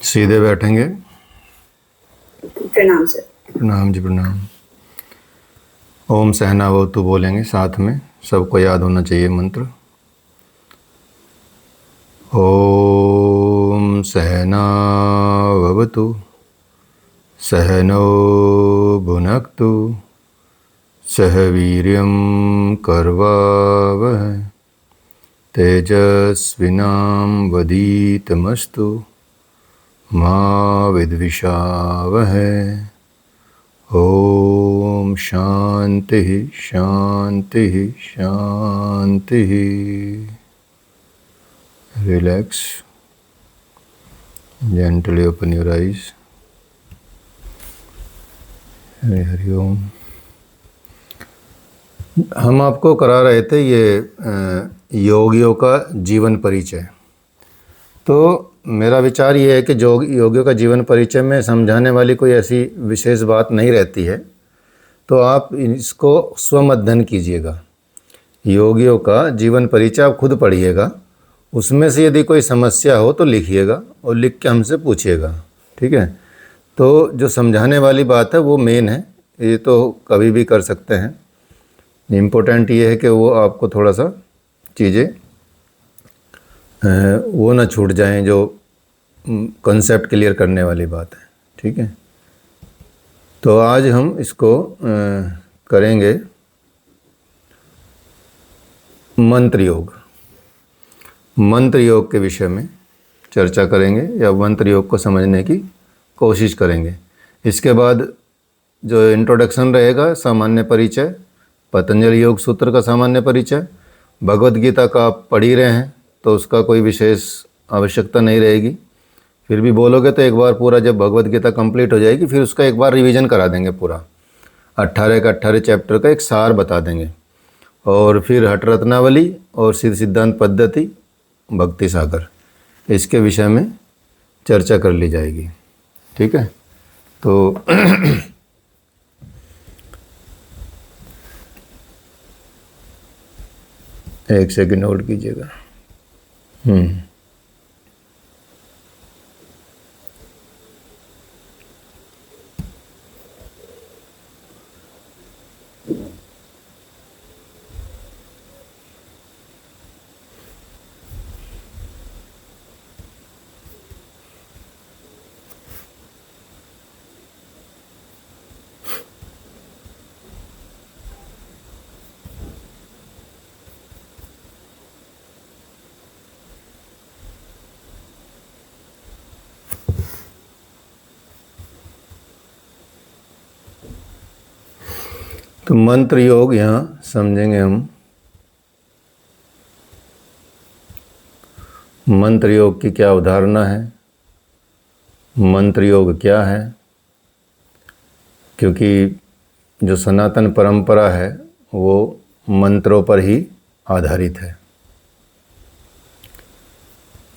सीधे बैठेंगे। प्रणाम सर। प्रणाम जी, प्रणाम। ओम सहनावतु बोलेंगे साथ में, सबको याद होना चाहिए मंत्र। ओम सहनावतु सहनौ भुनक्तु सह वीर्यं कर्वावहै तेजस्विनावधीतमस्तु मा विद्विषावहै। ओम शांति शांति शांति। Relax, gently open your eyes. Hari Hari ओम। हम आपको करा रहे थे ये योगियों का जीवन परिचय। तो मेरा विचार ये है कि जो योगियों का जीवन परिचय में समझाने वाली कोई ऐसी विशेष बात नहीं रहती है, तो आप इसको स्वयं अध्ययन कीजिएगा। योगियों का जीवन परिचय आप खुद पढ़िएगा, उसमें से यदि कोई समस्या हो तो लिखिएगा और लिख के हमसे पूछिएगा, ठीक है। तो जो समझाने वाली बात है वो मेन है, ये तो कभी भी कर सकते हैं। इम्पोर्टेंट ये है कि वो आपको थोड़ा सा चीज़ें वो ना छूट जाएं, जो कंसेप्ट क्लियर करने वाली बात है, ठीक है। तो आज हम इसको करेंगे मंत्र योग। मंत्र योग के विषय में चर्चा करेंगे या मंत्र योग को समझने की कोशिश करेंगे। इसके बाद जो इंट्रोडक्शन रहेगा, सामान्य परिचय, पतंजलि योग सूत्र का सामान्य परिचय। भगवद गीता का आप पढ़ ही रहे हैं तो उसका कोई विशेष आवश्यकता नहीं रहेगी। फिर भी बोलोगे तो एक बार पूरा जब भगवद गीता कंप्लीट हो जाएगी फिर उसका एक बार रिवीजन करा देंगे। पूरा 18 का 18 चैप्टर का एक सार बता देंगे। और फिर हठ रत्नावली और सिद्ध सिद्धांत पद्धति, भक्ति सागर, इसके विषय में चर्चा कर ली जाएगी, ठीक है। तो एक सेकंड होल्ड कीजिएगा। तो मंत्र योग यहाँ समझेंगे हम। मंत्र योग की क्या अवधारणा है, मंत्र योग क्या है, क्योंकि जो सनातन परंपरा है वो मंत्रों पर ही आधारित है,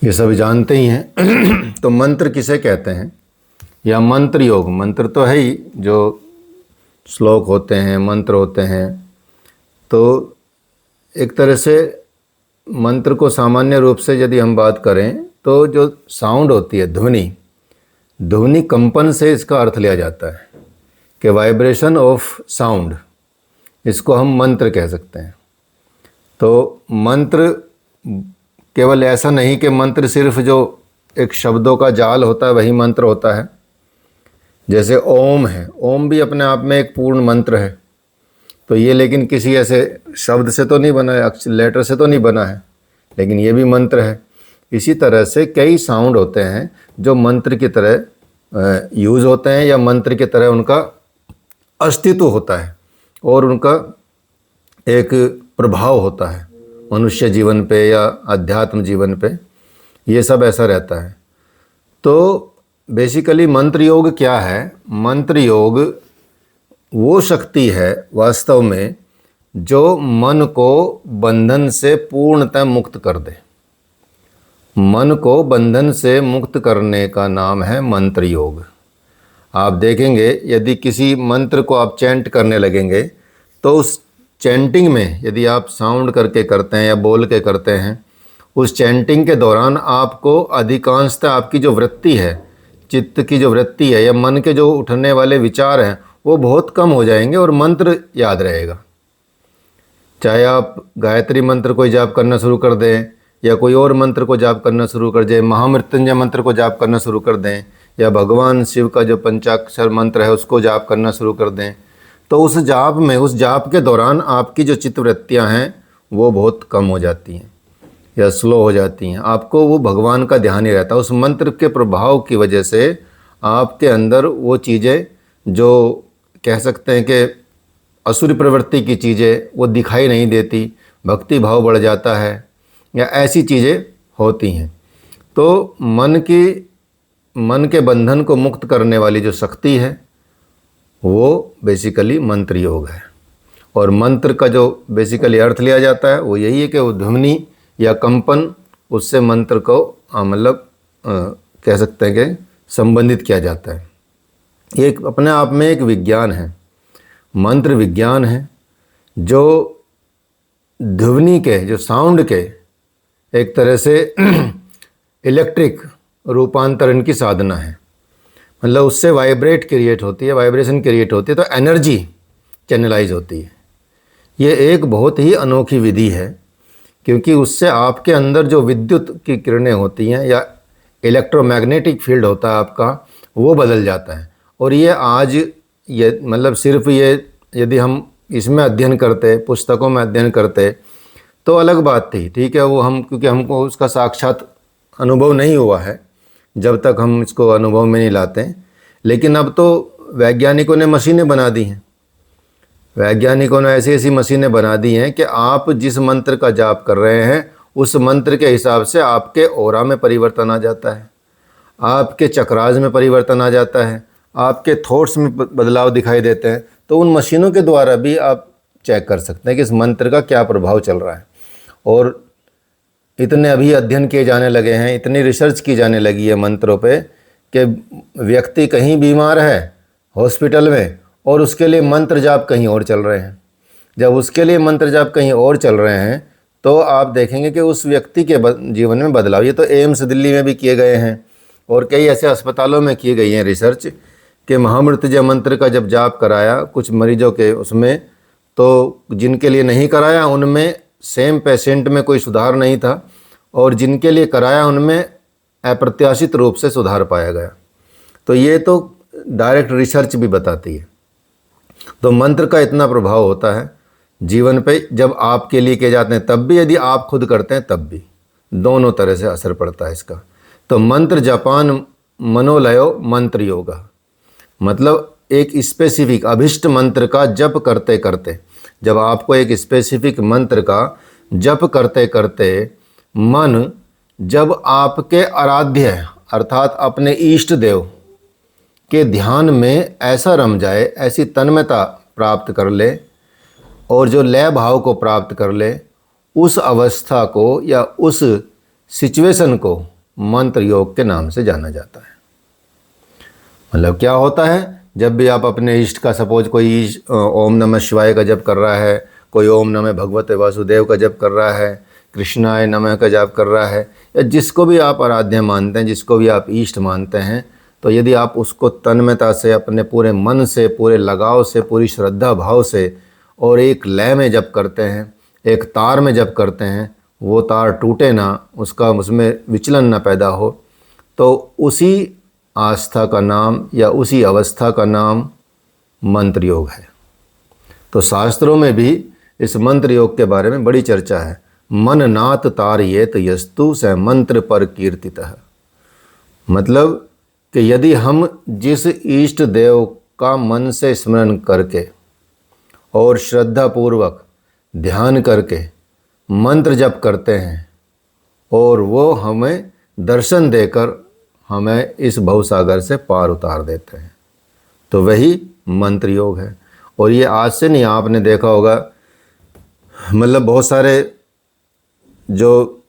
ये सब जानते ही हैं। तो मंत्र किसे कहते हैं या मंत्र योग, मंत्र तो है ही, जो श्लोक होते हैं, मंत्र होते हैं। तो एक तरह से मंत्र को सामान्य रूप से यदि हम बात करें तो जो साउंड होती है, ध्वनि, ध्वनि कंपन से इसका अर्थ लिया जाता है कि वाइब्रेशन ऑफ साउंड, इसको हम मंत्र कह सकते हैं। तो मंत्र केवल ऐसा नहीं कि मंत्र सिर्फ जो एक शब्दों का जाल होता है वही मंत्र होता है। जैसे ओम है, ओम भी अपने आप में एक पूर्ण मंत्र है। तो ये लेकिन किसी ऐसे शब्द से तो नहीं बना है, लेटर से तो नहीं बना है, लेकिन ये भी मंत्र है। इसी तरह से कई साउंड होते हैं जो मंत्र की तरह यूज़ होते हैं या मंत्र की तरह उनका अस्तित्व होता है और उनका एक प्रभाव होता है मनुष्य जीवन पे या अध्यात्म जीवन पे, ये सब ऐसा रहता है। तो बेसिकली मंत्र योग क्या है? मंत्र योग वो शक्ति है वास्तव में जो मन को बंधन से पूर्णतः मुक्त कर दे। मन को बंधन से मुक्त करने का नाम है मंत्र योग। आप देखेंगे यदि किसी मंत्र को आप चैंट करने लगेंगे तो उस चैंटिंग में यदि आप साउंड करके करते हैं या बोल के करते हैं, उस चैंटिंग के दौरान आपको अधिकांशतः आपकी जो वृत्ति है चित्त की जो वृत्ति है या मन के जो उठने वाले विचार हैं वो बहुत कम हो जाएंगे और मंत्र याद रहेगा। चाहे आप गायत्री मंत्र को जाप करना शुरू कर दें या कोई और मंत्र को जाप करना शुरू कर दें, महामृत्युंजय मंत्र को जाप करना शुरू कर दें या भगवान शिव का जो पंचाक्षर मंत्र है उसको जाप करना शुरू कर दें, तो उस जाप के दौरान आपकी जो चित्तवृत्तियाँ हैं वो बहुत कम हो जाती हैं या स्लो हो जाती हैं। आपको वो भगवान का ध्यान ही रहता है। उस मंत्र के प्रभाव की वजह से आपके अंदर वो चीज़ें जो कह सकते हैं कि असुरी प्रवृत्ति की चीज़ें वो दिखाई नहीं देती, भक्ति भाव बढ़ जाता है या ऐसी चीज़ें होती हैं। तो मन के बंधन को मुक्त करने वाली जो शक्ति है वो बेसिकली मंत्र योग है। और मंत्र का जो बेसिकली अर्थ लिया जाता है वो यही है कि वो ध्वनि या कंपन, उससे मंत्र को मतलब कह सकते हैं कि संबंधित किया जाता है। ये एक अपने आप में एक विज्ञान है, मंत्र विज्ञान है, जो ध्वनि के जो साउंड के एक तरह से इलेक्ट्रिक रूपांतरण की साधना है। मतलब उससे वाइब्रेट क्रिएट होती है, वाइब्रेशन क्रिएट होती है, तो एनर्जी चैनलाइज होती है। ये एक बहुत ही अनोखी विधि है क्योंकि उससे आपके अंदर जो विद्युत की किरणें होती हैं या इलेक्ट्रोमैग्नेटिक फील्ड होता है आपका, वो बदल जाता है। और ये आज ये मतलब सिर्फ ये यदि हम इसमें अध्ययन करते, पुस्तकों में अध्ययन करते तो अलग बात थी, ठीक है, वो हम क्योंकि हमको उसका साक्षात अनुभव नहीं हुआ है, जब तक हम इसको अनुभव में नहीं लाते। लेकिन अब तो वैज्ञानिकों ने मशीनें बना दी हैं, वैज्ञानिकों ने ऐसी ऐसी मशीनें बना दी हैं कि आप जिस मंत्र का जाप कर रहे हैं उस मंत्र के हिसाब से आपके ऑरा में परिवर्तन आ जाता है, आपके चक्रास में परिवर्तन आ जाता है, आपके थॉट्स में बदलाव दिखाई देते हैं। तो उन मशीनों के द्वारा भी आप चेक कर सकते हैं कि इस मंत्र का क्या प्रभाव चल रहा है। और इतने अभी अध्ययन किए जाने लगे हैं, इतनी रिसर्च की जाने लगी है मंत्रों पे कि व्यक्ति कहीं बीमार है हॉस्पिटल में और उसके लिए मंत्र जाप कहीं और चल रहे हैं। जब उसके लिए मंत्र जाप कहीं और चल रहे हैं तो आप देखेंगे कि उस व्यक्ति के जीवन में बदलाव। ये तो एम्स दिल्ली में भी किए गए हैं और कई ऐसे अस्पतालों में की गई है रिसर्च कि महामृत्युंजय मंत्र का जब जाप कराया कुछ मरीजों के उसमें, तो जिनके लिए नहीं कराया उनमें सेम पेशेंट में कोई सुधार नहीं था और जिनके लिए कराया उनमें अप्रत्याशित रूप से सुधार पाया गया। तो ये तो डायरेक्ट रिसर्च भी बताती है। तो मंत्र का इतना प्रभाव होता है जीवन पे, जब आपके लिए किए जाते हैं तब भी, यदि आप खुद करते हैं तब भी, दोनों तरह से असर पड़ता है इसका। तो मंत्र जपान मनोलयो मंत्र योगा, मतलब एक स्पेसिफिक अभिष्ट मंत्र का जप करते करते, जब आपको एक स्पेसिफिक मंत्र का जप करते करते मन जब आपके आराध्य अर्थात अपने इष्ट देव के ध्यान में ऐसा रम जाए, ऐसी तन्मयता प्राप्त कर ले और जो लय भाव को प्राप्त कर ले, उस अवस्था को या उस सिचुएशन को मंत्र योग के नाम से जाना जाता है। मतलब क्या होता है, जब भी आप अपने इष्ट का, सपोज कोई ओम नमः शिवाय का जप कर रहा है, कोई ओम नमः भगवते वासुदेव का जप कर रहा है, कृष्णाय नमः का जप कर रहा है, या जिसको भी आप आराध्य मानते हैं, जिसको भी आप इष्ट मानते हैं, तो यदि आप उसको तन्मयता से, अपने पूरे मन से, पूरे लगाव से, पूरी श्रद्धा भाव से और एक लय में जप करते हैं, एक तार में जप करते हैं, वो तार टूटे ना, उसमें विचलन ना पैदा हो, तो उसी आस्था का नाम या उसी अवस्था का नाम मंत्र योग है। तो शास्त्रों में भी इस मंत्र योग के बारे में बड़ी चर्चा है। मन नात तारयेत यस्तु स मंत्र पर कीर्तितः, मतलब कि यदि हम जिस इष्ट देव का मन से स्मरण करके और श्रद्धापूर्वक ध्यान करके मंत्र जप करते हैं और वो हमें दर्शन देकर हमें इस भवसागर से पार उतार देते हैं, तो वही मंत्र योग है। और ये आज से नहीं, आपने देखा होगा, मतलब बहुत सारे जो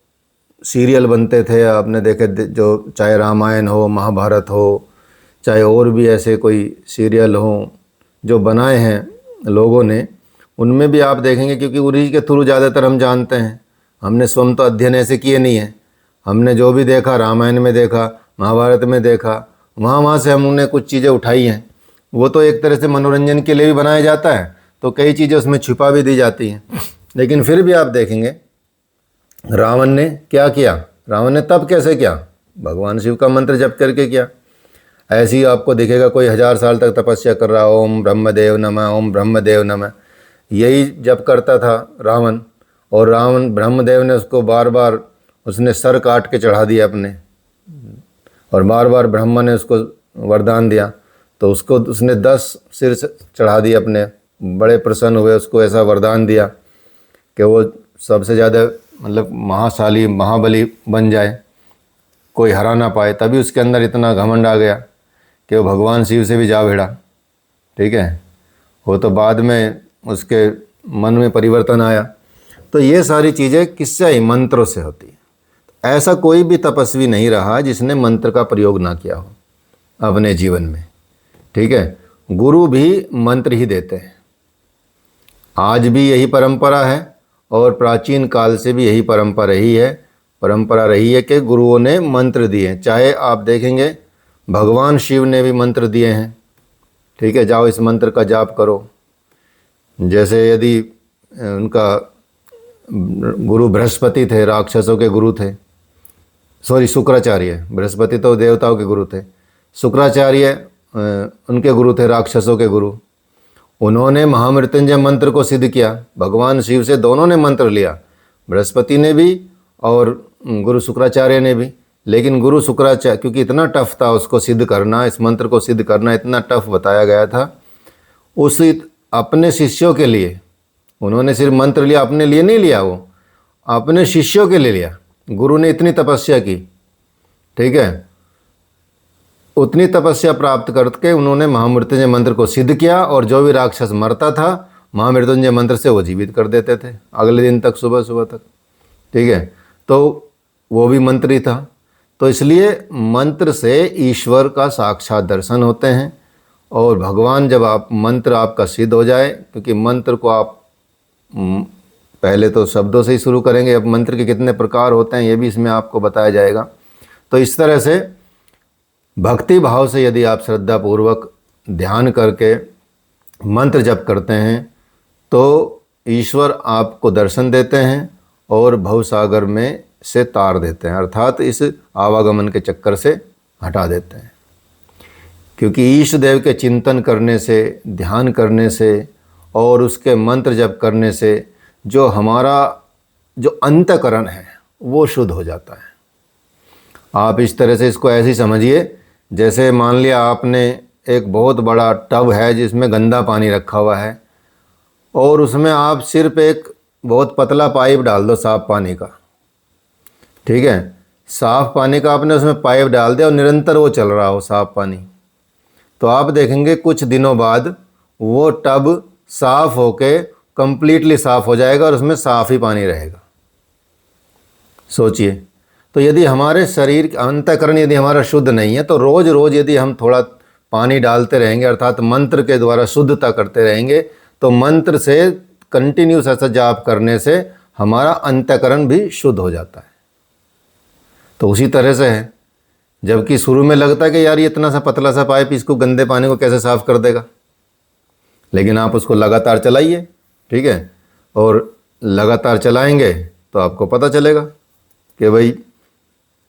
सीरियल बनते थे आपने देखे, जो चाहे रामायण हो, महाभारत हो, चाहे और भी ऐसे कोई सीरियल हो जो बनाए हैं लोगों ने, उनमें भी आप देखेंगे, क्योंकि उन्हीं के थ्रू ज़्यादातर हम जानते हैं, हमने स्वयं तो अध्ययन ऐसे किए नहीं है, हमने जो भी देखा रामायण में देखा, महाभारत में देखा, वहाँ से हमने कुछ चीज़ें उठाई हैं। वो तो एक तरह से मनोरंजन के लिए भी बनाया जाता है, तो कई चीज़ें उसमें छुपा भी दी जाती हैं। लेकिन फिर भी आप देखेंगे रावण ने क्या किया, रावण ने तब कैसे किया, भगवान शिव का मंत्र जप करके किया। ऐसे ही आपको दिखेगा कोई 1000 साल तक तपस्या कर रहा, ओम ब्रह्मदेव नमः, ओम ब्रह्मदेव नमः, यही जप करता था रावण। और रावण ब्रह्मदेव ने उसको बार बार उसने सर काट के चढ़ा दिया अपने, और बार बार ब्रह्मा ने उसको वरदान दिया, तो उसको उसने 10 सिर चढ़ा दिए अपने। बड़े प्रसन्न हुए, उसको ऐसा वरदान दिया कि वो सबसे ज़्यादा मतलब महाशाली महाबली बन जाए, कोई हरा ना पाए। तभी उसके अंदर इतना घमंड आ गया कि वो भगवान शिव से भी जा भिड़ा। ठीक है, वो तो बाद में उसके मन में परिवर्तन आया। तो ये सारी चीज़ें किससे आई, मंत्रों से होती है। ऐसा कोई भी तपस्वी नहीं रहा जिसने मंत्र का प्रयोग ना किया हो अपने जीवन में। ठीक है, गुरु भी मंत्र ही देते हैं। आज भी यही परंपरा है और प्राचीन काल से भी यही परंपरा रही है कि गुरुओं ने मंत्र दिए। चाहे आप देखेंगे भगवान शिव ने भी मंत्र दिए हैं। ठीक है, जाओ इस मंत्र का जाप करो। जैसे यदि उनका गुरु बृहस्पति थे, राक्षसों के गुरु थे, सॉरी शुक्राचार्य, बृहस्पति तो देवताओं के गुरु थे, शुक्राचार्य उनके गुरु थे, राक्षसों के गुरु। उन्होंने महामृत्युंजय मंत्र को सिद्ध किया। भगवान शिव से दोनों ने मंत्र लिया, बृहस्पति ने भी और गुरु शुक्राचार्य ने भी। लेकिन गुरु शुक्राचार्य क्योंकि इतना टफ था उसको सिद्ध करना, इस मंत्र को सिद्ध करना इतना टफ बताया गया था, उस अपने शिष्यों के लिए उन्होंने सिर्फ मंत्र लिया, अपने लिए नहीं लिया, वो अपने शिष्यों के लिए लिया। गुरु ने इतनी तपस्या की, ठीक है, उतनी तपस्या प्राप्त करके उन्होंने महामृत्युंजय मंत्र को सिद्ध किया, और जो भी राक्षस मरता था महामृत्युंजय मंत्र से वो जीवित कर देते थे अगले दिन तक, सुबह सुबह तक। ठीक है, तो वो भी मंत्र ही था। तो इसलिए मंत्र से ईश्वर का साक्षात दर्शन होते हैं। और भगवान जब आप मंत्र आपका सिद्ध हो जाए, क्योंकि मंत्र को आप पहले तो शब्दों से ही शुरू करेंगे, अब मंत्र के कितने प्रकार होते हैं ये भी इसमें आपको बताया जाएगा। तो इस तरह से भक्ति भाव से यदि आप श्रद्धापूर्वक ध्यान करके मंत्र जप करते हैं तो ईश्वर आपको दर्शन देते हैं और भवसागर में से तार देते हैं, अर्थात इस आवागमन के चक्कर से हटा देते हैं। क्योंकि ईश देव के चिंतन करने से, ध्यान करने से और उसके मंत्र जप करने से जो हमारा जो अंतःकरण है वो शुद्ध हो जाता है। आप इस तरह से इसको ऐसे ही समझिए, जैसे मान लिया आपने एक बहुत बड़ा टब है जिसमें गंदा पानी रखा हुआ है, और उसमें आप सिर्फ एक बहुत पतला पाइप डाल दो साफ़ पानी का। ठीक है, साफ़ पानी का आपने उसमें पाइप डाल दिया और निरंतर वो चल रहा हो साफ़ पानी, तो आप देखेंगे कुछ दिनों बाद वो टब साफ़ होके कंप्लीटली साफ़ हो जाएगा और उसमें साफ़ ही पानी रहेगा। सोचिए, तो यदि हमारे शरीर का अंतःकरण यदि हमारा शुद्ध नहीं है, तो रोज़ रोज़ यदि हम थोड़ा पानी डालते रहेंगे, अर्थात मंत्र के द्वारा शुद्धता करते रहेंगे, तो मंत्र से कंटिन्यूस ऐसा जाप करने से हमारा अंतःकरण भी शुद्ध हो जाता है। तो उसी तरह से है, जबकि शुरू में लगता है कि यार ये इतना सा पतला सा पाइप इसको गंदे पानी को कैसे साफ़ कर देगा, लेकिन आप उसको लगातार चलाइए। ठीक है, और लगातार चलाएंगे तो आपको पता चलेगा कि भाई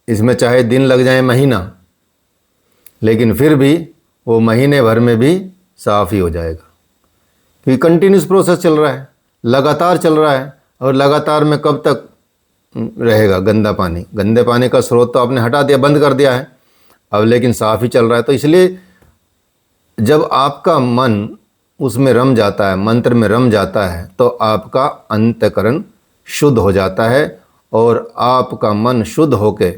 इसमें चाहे दिन लग जाए महीना, लेकिन फिर भी वो महीने भर में भी साफ़ ही हो जाएगा। क्योंकि कंटिन्यूस प्रोसेस चल रहा है, लगातार चल रहा है, और लगातार में कब तक रहेगा गंदा पानी? गंदे पानी का स्रोत तो आपने हटा दिया, बंद कर दिया है अब, लेकिन साफ़ ही चल रहा है। तो इसलिए जब आपका मन उसमें रम जाता है, मंत्र में रम जाता है, तो आपका अंतःकरण शुद्ध हो जाता है और आपका मन शुद्ध होके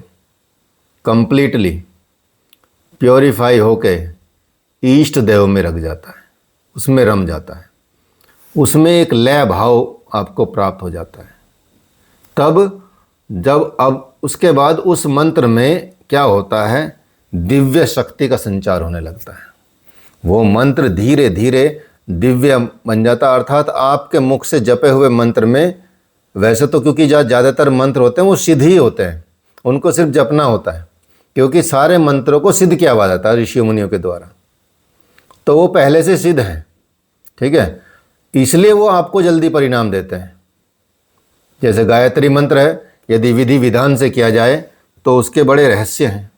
कंप्लीटली प्योरीफाई होके ईष्ट देव में रख जाता है, उसमें रम जाता है, उसमें एक लय भाव आपको प्राप्त हो जाता है। तब जब अब उसके बाद उस मंत्र में क्या होता है, दिव्य शक्ति का संचार होने लगता है। वो मंत्र धीरे धीरे दिव्य बन जाता है, अर्थात आपके मुख से जपे हुए मंत्र में, वैसे तो क्योंकि ज़्यादातर मंत्र होते हैं वो सिद्ध ही होते हैं, उनको सिर्फ जपना होता है, क्योंकि सारे मंत्रों को सिद्ध किया हुआ जाता है ऋषि मुनियों के द्वारा, तो वो पहले से सिद्ध है, ठीक है, इसलिए वो आपको जल्दी परिणाम देते हैं। जैसे गायत्री मंत्र है, यदि विधि विधान से किया जाए तो उसके बड़े रहस्य हैं,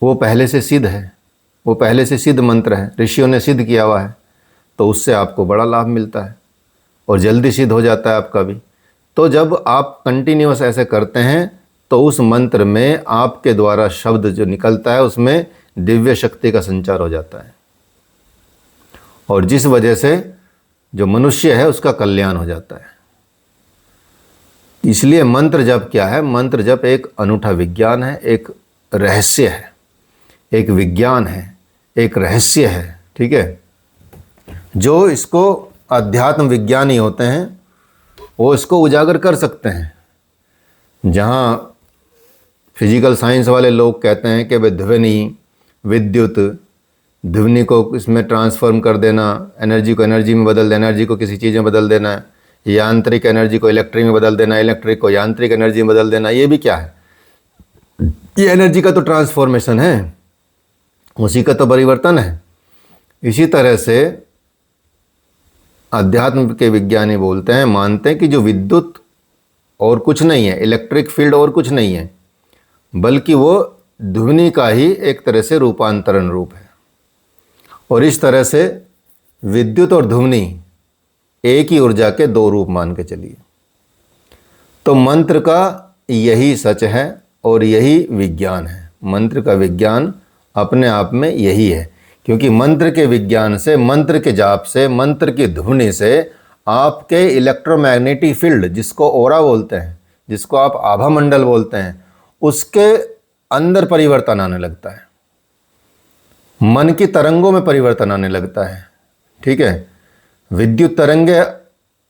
वो पहले से सिद्ध है, वो पहले से सिद्ध मंत्र है, ऋषियों ने सिद्ध किया हुआ है, तो उससे आपको बड़ा लाभ मिलता है और जल्दी सिद्ध हो जाता है आपका भी। तो जब आप कंटिन्यूअस ऐसे करते हैं तो उस मंत्र में आपके द्वारा शब्द जो निकलता है उसमें दिव्य शक्ति का संचार हो जाता है, और जिस वजह से जो मनुष्य है उसका कल्याण हो जाता है। इसलिए मंत्र जप क्या है? मंत्र जप एक अनूठा विज्ञान है, एक रहस्य है, एक विज्ञान है, एक रहस्य है, ठीक है। जो इसको अध्यात्म विज्ञानी होते हैं वो इसको उजागर कर सकते हैं। जहाँ फिजिकल साइंस वाले लोग कहते हैं कि भाई ध्वनि, विद्युत, ध्वनि को इसमें ट्रांसफॉर्म कर देना, एनर्जी को एनर्जी में बदल देना, एनर्जी को किसी चीज़ में बदल देना, यांत्रिक एनर्जी को इलेक्ट्रिक में बदल देना, इलेक्ट्रिक को यांत्रिक एनर्जी में बदल देना, ये भी क्या है? ये एनर्जी का तो ट्रांसफॉर्मेशन है, उसी का तो परिवर्तन है। इसी तरह से अध्यात्म के विज्ञानी बोलते हैं, मानते हैं कि जो विद्युत और कुछ नहीं है, इलेक्ट्रिक फील्ड और कुछ नहीं है, बल्कि वो ध्वनि का ही एक तरह से रूपांतरण रूप है। और इस तरह से विद्युत और ध्वनि एक ही ऊर्जा के दो रूप मान के चलिए। तो मंत्र का यही सच है और यही विज्ञान है। मंत्र का विज्ञान अपने आप में यही है, क्योंकि मंत्र के विज्ञान से, मंत्र के जाप से, मंत्र की ध्वनि से आपके इलेक्ट्रोमैग्नेटिक फील्ड, जिसको ओरा बोलते हैं, जिसको आप आभा मंडल बोलते हैं, उसके अंदर परिवर्तन आने लगता है, मन की तरंगों में परिवर्तन आने लगता है, ठीक है। विद्युत तरंगे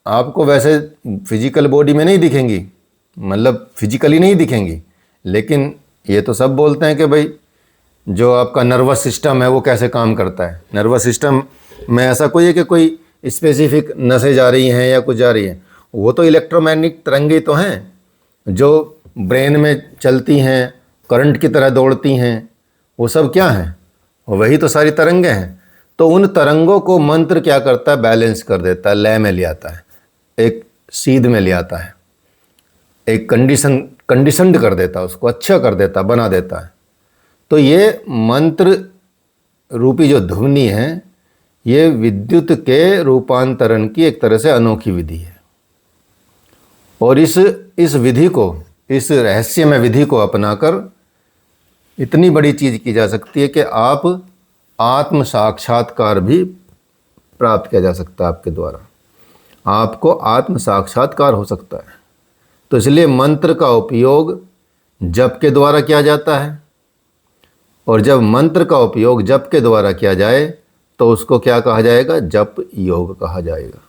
आपको वैसे फिजिकल बॉडी में नहीं दिखेंगी, मतलब फिजिकली नहीं दिखेंगी, लेकिन ये तो सब बोलते हैं कि भाई जो आपका नर्वस सिस्टम है वो कैसे काम करता है। नर्वस सिस्टम में ऐसा कोई है कि कोई स्पेसिफिक नसें जा रही हैं या कुछ जा रही हैं, वो तो इलेक्ट्रोमैग्नेटिक तरंगे तो हैं जो ब्रेन में चलती हैं, करंट की तरह दौड़ती हैं, वो सब क्या हैं? वही तो सारी तरंगे हैं। तो उन तरंगों को मंत्र क्या करता है? बैलेंस कर देता है, लय में ले आता है, एक सीध में ले आता है, एक कंडीशनड कर देता है, उसको अच्छा कर देता, बना देता है। तो ये मंत्र रूपी जो ध्वनि है, ये विद्युत के रूपांतरण की एक तरह से अनोखी विधि है। और इस विधि को, इस रहस्यमय विधि को अपनाकर इतनी बड़ी चीज़ की जा सकती है कि आप आत्म साक्षात्कार भी प्राप्त किया जा सकता है आपके द्वारा, आपको आत्म साक्षात्कार हो सकता है। तो इसलिए मंत्र का उपयोग जप के द्वारा किया जाता है, और जब मंत्र का उपयोग जप के द्वारा किया जाए तो उसको क्या कहा जाएगा? जप योग कहा जाएगा।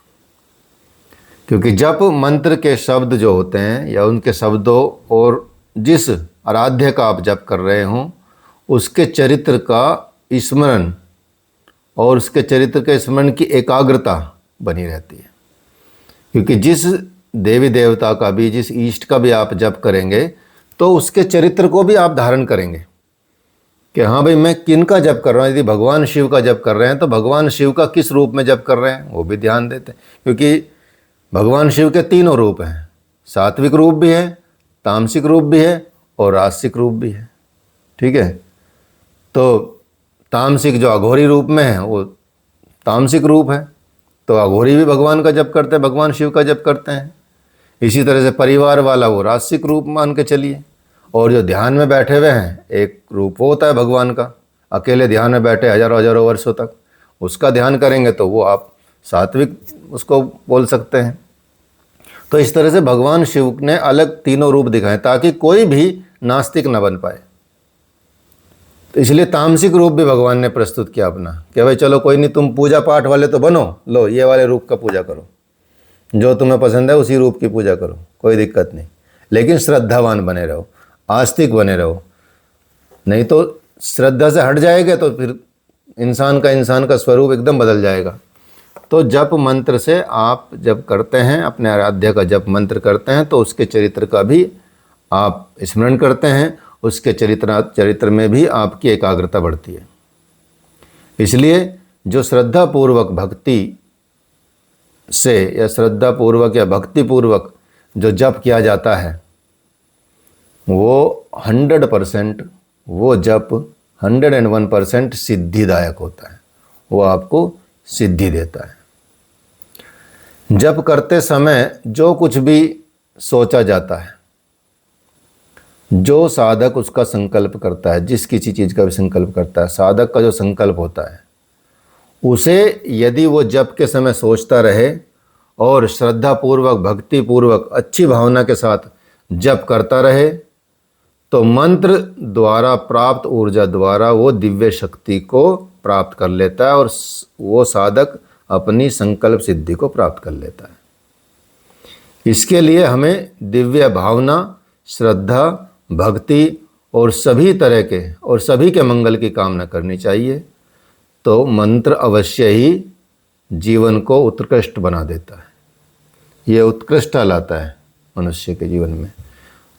क्योंकि जप मंत्र के शब्द जो होते हैं या उनके शब्दों और जिस आराध्य का आप जप कर रहे हों उसके चरित्र का स्मरण और उसके चरित्र के स्मरण की एकाग्रता बनी रहती है। क्योंकि जिस देवी देवता का भी, जिस ईष्ट का भी आप जप करेंगे तो उसके चरित्र को भी आप धारण करेंगे कि हाँ भाई मैं किन का जप कर रहा हूँ। यदि भगवान शिव का जप कर रहे हैं तो भगवान शिव का किस रूप में जप कर रहे हैं वो भी ध्यान देते हैं। क्योंकि भगवान शिव के तीनों रूप हैं, सात्विक रूप भी है, तामसिक रूप भी है और राजसिक रूप भी है, ठीक है। तो तामसिक जो अघोरी रूप में है वो तामसिक रूप है, तो अघोरी भी भगवान का जप करते हैं, भगवान शिव का जप करते हैं। इसी तरह से परिवार वाला वो राजसिक रूप मान के चलिए, और जो ध्यान में बैठे हुए हैं एक रूप वो होता है भगवान का, अकेले ध्यान में बैठे हजारों हजारों वर्षों तक उसका ध्यान करेंगे तो वो आप सात्विक उसको बोल सकते हैं। तो इस तरह से भगवान शिव ने अलग तीनों रूप दिखाए ताकि कोई भी नास्तिक न बन पाए। तो इसलिए तामसिक रूप भी भगवान ने प्रस्तुत किया अपना कि भाई चलो कोई नहीं, तुम पूजा पाठ वाले तो बनो, लो ये वाले रूप का पूजा करो, जो तुम्हें पसंद है उसी रूप की पूजा करो, कोई दिक्कत नहीं, लेकिन श्रद्धावान बने रहो, आस्तिक बने रहो। नहीं तो श्रद्धा से हट जाएगा तो फिर इंसान का स्वरूप एकदम बदल जाएगा। तो जप मंत्र से आप जब करते हैं, अपने आराध्य का जप मंत्र करते हैं तो उसके चरित्र का भी आप स्मरण करते हैं उसके चरित्र में भी आपकी एकाग्रता बढ़ती है। इसलिए जो श्रद्धापूर्वक भक्ति से या श्रद्धापूर्वक या भक्तिपूर्वक जो जप किया जाता है वो 100%, वो जप 101% सिद्धिदायक होता है, वो आपको सिद्धि देता है। जप करते समय जो कुछ भी सोचा जाता है, जो साधक उसका संकल्प करता है, जिस किसी चीज़ का भी संकल्प करता है, साधक का जो संकल्प होता है उसे यदि वो जप के समय सोचता रहे और श्रद्धापूर्वक भक्तिपूर्वक अच्छी भावना के साथ जप करता रहे तो मंत्र द्वारा प्राप्त ऊर्जा द्वारा वो दिव्य शक्ति को प्राप्त कर लेता है और वो साधक अपनी संकल्प सिद्धि को प्राप्त कर लेता है। इसके लिए हमें दिव्य भावना, श्रद्धा, भक्ति और सभी तरह के और सभी के मंगल की कामना करनी चाहिए। तो मंत्र अवश्य ही जीवन को उत्कृष्ट बना देता है, ये उत्कृष्टता लाता है मनुष्य के जीवन में।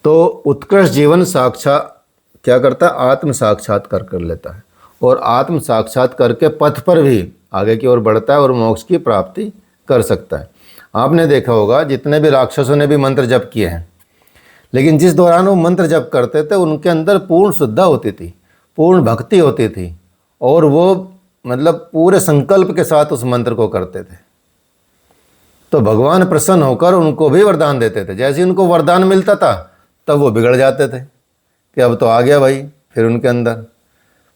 तो उत्कृष्ट जीवन क्या करता है, आत्म साक्षात्कार कर लेता है और आत्म साक्षात्कार के पथ पर भी आगे की ओर बढ़ता है और मोक्ष की प्राप्ति कर सकता है। आपने देखा होगा जितने भी राक्षसों ने भी मंत्र जप किए हैं, लेकिन जिस दौरान वो मंत्र जप करते थे उनके अंदर पूर्ण श्रद्धा होती थी, पूर्ण भक्ति होती थी और वो मतलब पूरे संकल्प के साथ उस मंत्र को करते थे। तो भगवान प्रसन्न होकर उनको भी वरदान देते थे। जैसे ही उनको वरदान मिलता था तब वो बिगड़ जाते थे कि अब तो आ गया भाई। फिर उनके अंदर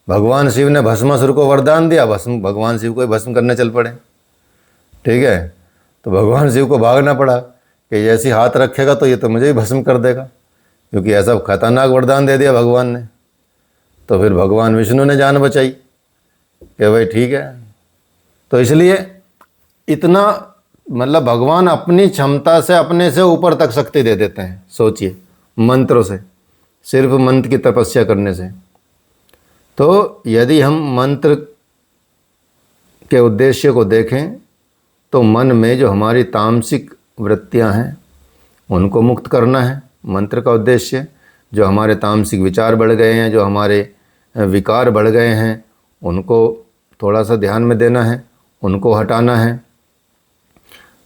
भगवान शिव ने भस्मासुर को वरदान दिया, भगवान शिव को ही भस्म करने चल पड़े। ठीक है, तो भगवान शिव को भागना पड़ा कि जैसी हाथ रखेगा तो ये तो मुझे ही भस्म कर देगा, क्योंकि ऐसा खतरनाक वरदान दे दिया भगवान ने। तो फिर भगवान विष्णु ने जान बचाई कि भाई ठीक है। तो इसलिए इतना मतलब भगवान अपनी क्षमता से अपने से ऊपर तक शक्ति दे देते हैं। सोचिए, मंत्रों से, सिर्फ मंत्र की तपस्या करने से। तो यदि हम मंत्र के उद्देश्य को देखें तो मन में जो हमारी तामसिक वृत्तियां हैं उनको मुक्त करना है मंत्र का उद्देश्य। जो हमारे तामसिक विचार बढ़ गए हैं, जो हमारे विकार बढ़ गए हैं, उनको थोड़ा सा ध्यान में देना है, उनको हटाना है।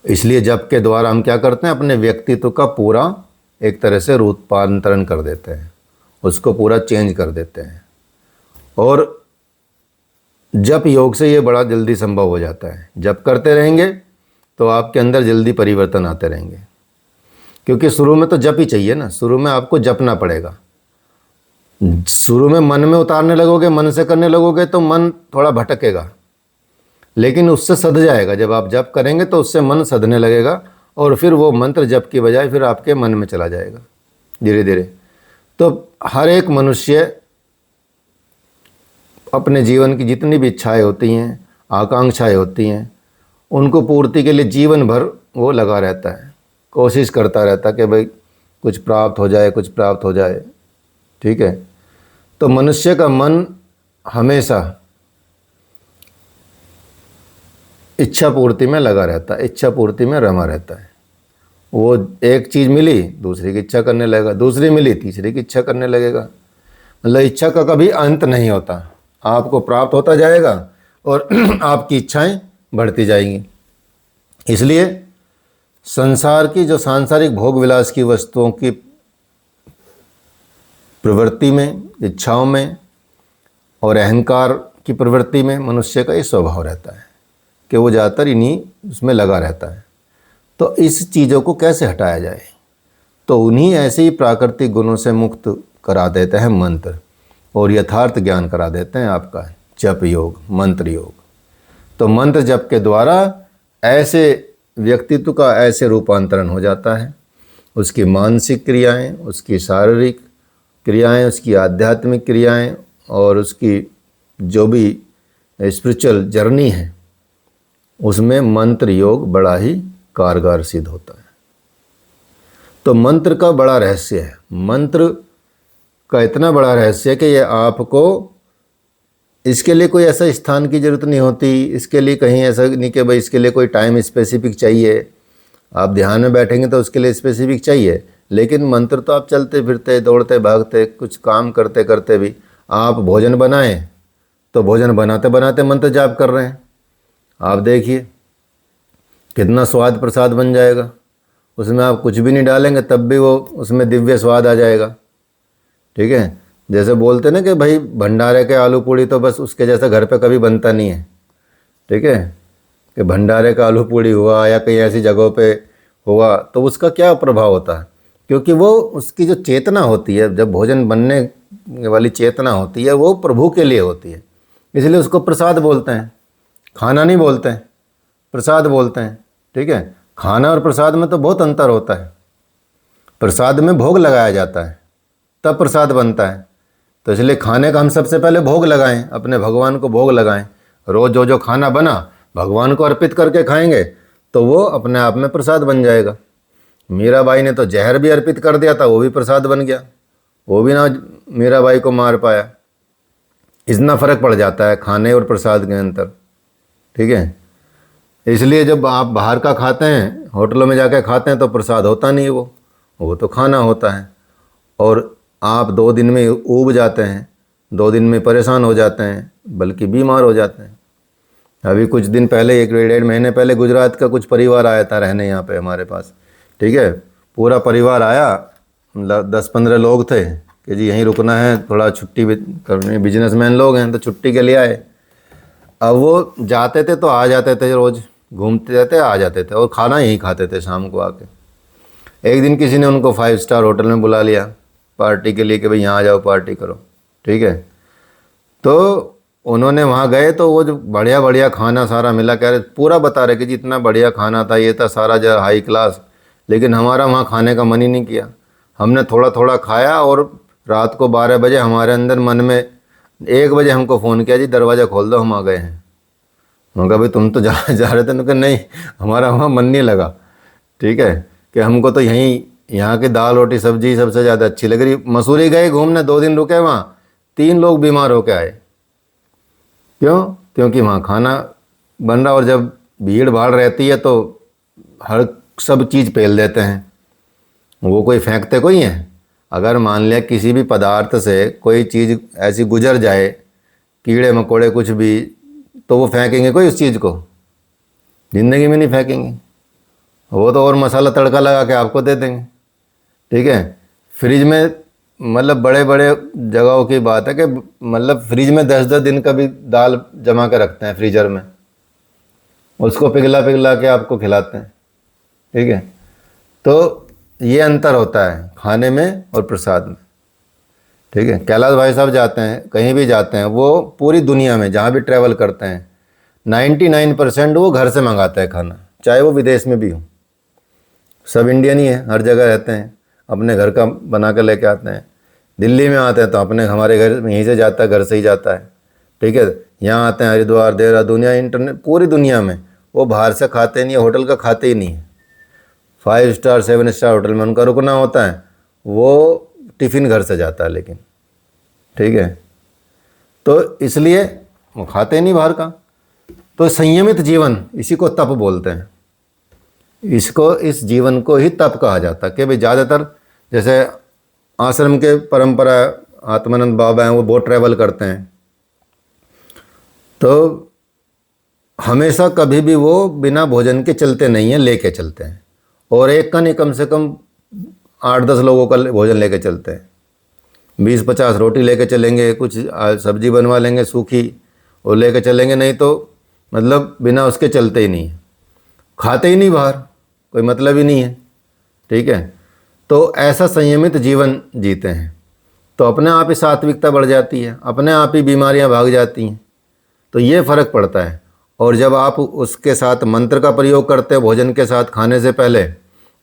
इसलिए जप के द्वारा हम क्या करते हैं, अपने व्यक्तित्व का पूरा एक तरह से रूपांतरण कर देते हैं, उसको पूरा चेंज कर देते हैं। और जप योग से ये बड़ा जल्दी संभव हो जाता है। जप करते रहेंगे तो आपके अंदर जल्दी परिवर्तन आते रहेंगे, क्योंकि शुरू में तो जप ही चाहिए ना। शुरू में आपको जपना पड़ेगा। शुरू में मन में उतारने लगोगे, मन से करने लगोगे तो मन थोड़ा भटकेगा, लेकिन उससे सध जाएगा। जब आप जप करेंगे तो उससे मन सधने लगेगा और फिर वो मंत्र जप की बजाय फिर आपके मन में चला जाएगा धीरे धीरे। तो हर एक मनुष्य अपने जीवन की जितनी भी इच्छाएं होती हैं, आकांक्षाएं होती हैं, उनको पूर्ति के लिए जीवन भर वो लगा रहता है, कोशिश करता रहता है कि भाई कुछ प्राप्त हो जाए, कुछ प्राप्त हो जाए। ठीक है, तो मनुष्य का मन हमेशा इच्छा पूर्ति में लगा रहता है, इच्छा पूर्ति में रमा रहता है। वो एक चीज़ मिली दूसरी की इच्छा करने लगेगा, दूसरी मिली तीसरी की इच्छा करने लगेगा। मतलब इच्छा का कभी अंत नहीं होता। आपको प्राप्त होता जाएगा और आपकी इच्छाएं बढ़ती जाएंगी। इसलिए संसार की जो सांसारिक भोग विलास की वस्तुओं की प्रवृत्ति में, इच्छाओं में और अहंकार की प्रवृत्ति में मनुष्य का ये स्वभाव रहता है कि वो ज़्यादातर इन्हीं उसमें लगा रहता है। तो इस चीज़ों को कैसे हटाया जाए, तो उन्हीं ऐसे ही प्राकृतिक गुणों से मुक्त करा देते हैं मंत्र और यथार्थ ज्ञान करा देते हैं आपका जप योग, मंत्र योग। तो मंत्र जप के द्वारा ऐसे व्यक्तित्व का ऐसे रूपांतरण हो जाता है, उसकी मानसिक क्रियाएं, उसकी शारीरिक क्रियाएं, उसकी आध्यात्मिक क्रियाएं और उसकी जो भी स्पिरिचुअल जर्नी है उसमें मंत्र योग बड़ा ही कारगर सिद्ध होता है। तो मंत्र का बड़ा रहस्य है, मंत्र का इतना बड़ा रहस्य है कि ये आपको, इसके लिए कोई ऐसा स्थान की ज़रूरत नहीं होती, इसके लिए कहीं ऐसा नहीं कि भाई इसके लिए कोई टाइम स्पेसिफिक चाहिए। आप ध्यान में बैठेंगे तो उसके लिए स्पेसिफिक चाहिए, लेकिन मंत्र तो आप चलते फिरते दौड़ते भागते कुछ काम करते करते भी आप भोजन बनाएं तो भोजन बनाते बनाते मंत्र जाप कर रहे हैं, आप देखिए कितना स्वाद प्रसाद बन जाएगा। उसमें आप कुछ भी नहीं डालेंगे तब भी वो उसमें दिव्य स्वाद आ जाएगा। ठीक है, जैसे बोलते ना कि भाई भंडारे के आलू पूड़ी तो बस उसके जैसा घर पे कभी बनता नहीं है। ठीक है, कि भंडारे का आलू पूड़ी हुआ या कहीं ऐसी जगहों पे हुआ तो उसका क्या प्रभाव होता है, क्योंकि वो उसकी जो चेतना होती है, जब भोजन बनने वाली चेतना होती है वो प्रभु के लिए होती है, इसलिए उसको प्रसाद बोलते हैं, खाना नहीं बोलते हैं, प्रसाद बोलते हैं। ठीक है, खाना और प्रसाद में तो बहुत अंतर होता है। प्रसाद में भोग लगाया जाता है तब प्रसाद बनता है, तो इसलिए खाने का हम सबसे पहले भोग लगाएं, अपने भगवान को भोग लगाएं। रोज़ जो जो खाना बना भगवान को अर्पित करके खाएंगे तो वो अपने आप में प्रसाद बन जाएगा। मीराबाई ने तो जहर भी अर्पित कर दिया था, वो भी प्रसाद बन गया, वो भी ना मीराबाई को मार पाया। इतना फर्क पड़ जाता है खाने और प्रसाद के अंतर। ठीक है, इसलिए जब आप बाहर का खाते हैं, होटलों में जाके खाते हैं तो प्रसाद होता नहीं है, वो तो खाना होता है। और आप 2 दिन में ऊब जाते हैं, 2 दिन में परेशान हो जाते हैं, बल्कि बीमार हो जाते हैं। अभी कुछ दिन पहले 1-1.5 महीने पहले गुजरात का कुछ परिवार आया था रहने यहाँ पे हमारे पास। ठीक है, पूरा परिवार आया, 10-15 लोग थे कि जी यहीं रुकना है, थोड़ा छुट्टी करनी, बिजनेसमैन लोग हैं तो छुट्टी के लिए आए। अब वो जाते थे तो आ जाते थे, रोज़ घूमते जाते आ जाते थे और खाना यहीं खाते थे शाम को आके। एक दिन किसी ने उनको 5 स्टार होटल में बुला लिया पार्टी के लिए कि भाई यहाँ आ जाओ पार्टी करो। ठीक है, तो उन्होंने वहाँ गए तो वो जो बढ़िया बढ़िया खाना सारा मिला, कह रहे पूरा बता रहे कि जी इतना बढ़िया खाना था, ये था सारा जो हाई क्लास, लेकिन हमारा वहाँ खाने का मन ही नहीं किया। हमने थोड़ा थोड़ा खाया और रात को 12 बजे हमारे अंदर मन में 1 बजे हमको फ़ोन किया, जी दरवाज़ा खोल दो हम आ गए हैं। मैं कहा भाई तुम तो जा रहे थे, उन्होंने नहीं हमारा वहाँ मन नहीं लगा। ठीक है, कि हमको तो यहाँ की दाल रोटी सब्जी सबसे ज़्यादा अच्छी लग रही। मसूरी गए घूमने, 2 दिन रुके वहाँ, 3 लोग बीमार होके आए। क्यों? क्योंकि वहाँ खाना बन रहा और जब भीड़ भाड़ रहती है तो हर सब चीज़ पेल देते हैं, वो कोई फेंकते कोई हैं। अगर मान लिया किसी भी पदार्थ से कोई चीज़ ऐसी गुजर जाए, कीड़े मकोड़े कुछ भी, तो वो फेंकेंगे कोई उस चीज़ को? ज़िंदगी में नहीं फेंकेंगे। वो तो और मसाला तड़का लगा के आपको दे देंगे। ठीक है, फ्रिज में मतलब बड़े बड़े जगहों की बात है कि मतलब फ्रिज में 10-10 दिन का भी दाल जमा के रखते हैं फ्रीजर में, उसको पिघला पिघला के आपको खिलाते हैं। ठीक है, तो ये अंतर होता है खाने में और प्रसाद में। ठीक है, कैलाश भाई साहब जाते हैं, कहीं भी जाते हैं, वो पूरी दुनिया में जहाँ भी ट्रैवल करते हैं 99% वो घर से मंगाते हैं खाना, चाहे वो विदेश में भी हो। सब इंडियन ही है, हर जगह रहते हैं, अपने घर का बना कर लेके आते हैं। दिल्ली में आते हैं तो अपने हमारे घर यहीं से जाता है, घर से ही जाता है। ठीक है, यहाँ आते हैं हरिद्वार देहरादून या इंटरनेट पूरी दुनिया में, वो बाहर से खाते नहीं है, होटल का खाते ही नहीं है। 5 स्टार 7 स्टार होटल में उनका रुकना होता है, वो टिफ़िन घर से जाता है लेकिन। ठीक है, तो इसलिए वो खाते नहीं बाहर का। तो संयमित जीवन, इसी को तप बोलते हैं। इस जीवन को ही तप कहा जाता है कि भाई ज़्यादातर जैसे आश्रम के परंपरा आत्मानंद बाबा हैं, वो बहुत ट्रैवल करते हैं, तो हमेशा कभी भी वो बिना भोजन के चलते नहीं हैं, लेके चलते हैं। और एक का नहीं, कम से कम 8-10 लोगों का भोजन लेके चलते हैं। 20-50 रोटी लेके चलेंगे, कुछ सब्जी बनवा लेंगे सूखी और लेके चलेंगे, नहीं तो मतलब बिना उसके चलते ही नहीं है। खाते ही नहीं बाहर, कोई मतलब ही नहीं है। ठीक है, तो ऐसा संयमित जीवन जीते हैं तो अपने आप ही सात्विकता बढ़ जाती है, अपने आप ही बीमारियां भाग जाती हैं। तो ये फ़र्क पड़ता है। और जब आप उसके साथ मंत्र का प्रयोग करते हो, भोजन के साथ खाने से पहले